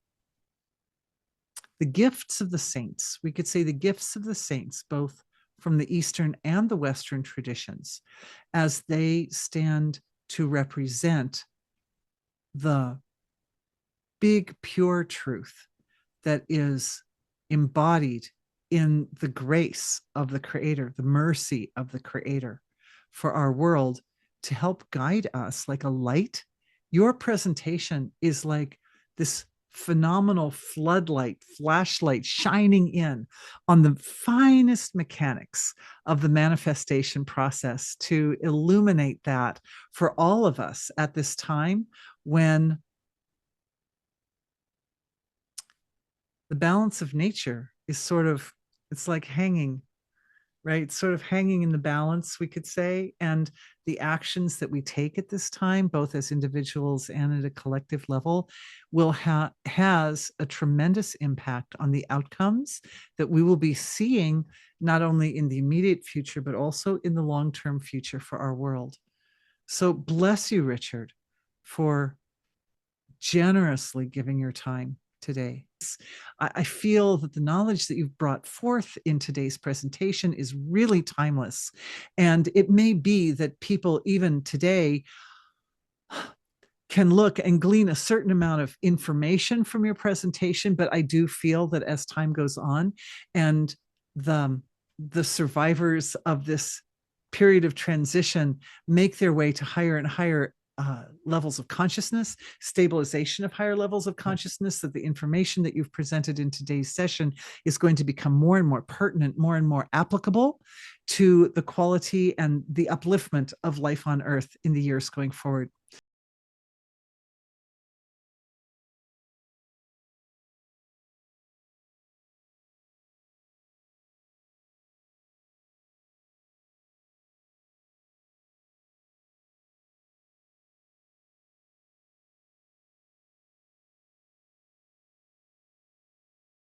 the gifts of the saints. We could say the gifts of the saints, both from the Eastern and the Western traditions, as they stand to represent the big, pure truth that is embodied in the grace of the Creator, the mercy of the Creator for our world, to help guide us like a light. Your presentation is like this phenomenal floodlight, flashlight shining in on the finest mechanics of the manifestation process to illuminate that for all of us at this time when the balance of nature is sort of, it's like hanging, right? It's sort of hanging in the balance, we could say. And the actions that we take at this time, both as individuals and at a collective level, will has a tremendous impact on the outcomes that we will be seeing, not only in the immediate future, but also in the long-term future for our world. So bless you, Richard, for generously giving your time today. I feel that the knowledge that you've brought forth in today's presentation is really timeless. And it may be that people even today can look and glean a certain amount of information from your presentation, but I do feel that as time goes on and the survivors of this period of transition make their way to higher and higher levels of consciousness, stabilization of higher levels of consciousness, that the information that you've presented in today's session is going to become more and more pertinent, more and more applicable to the quality and the upliftment of life on Earth in the years going forward.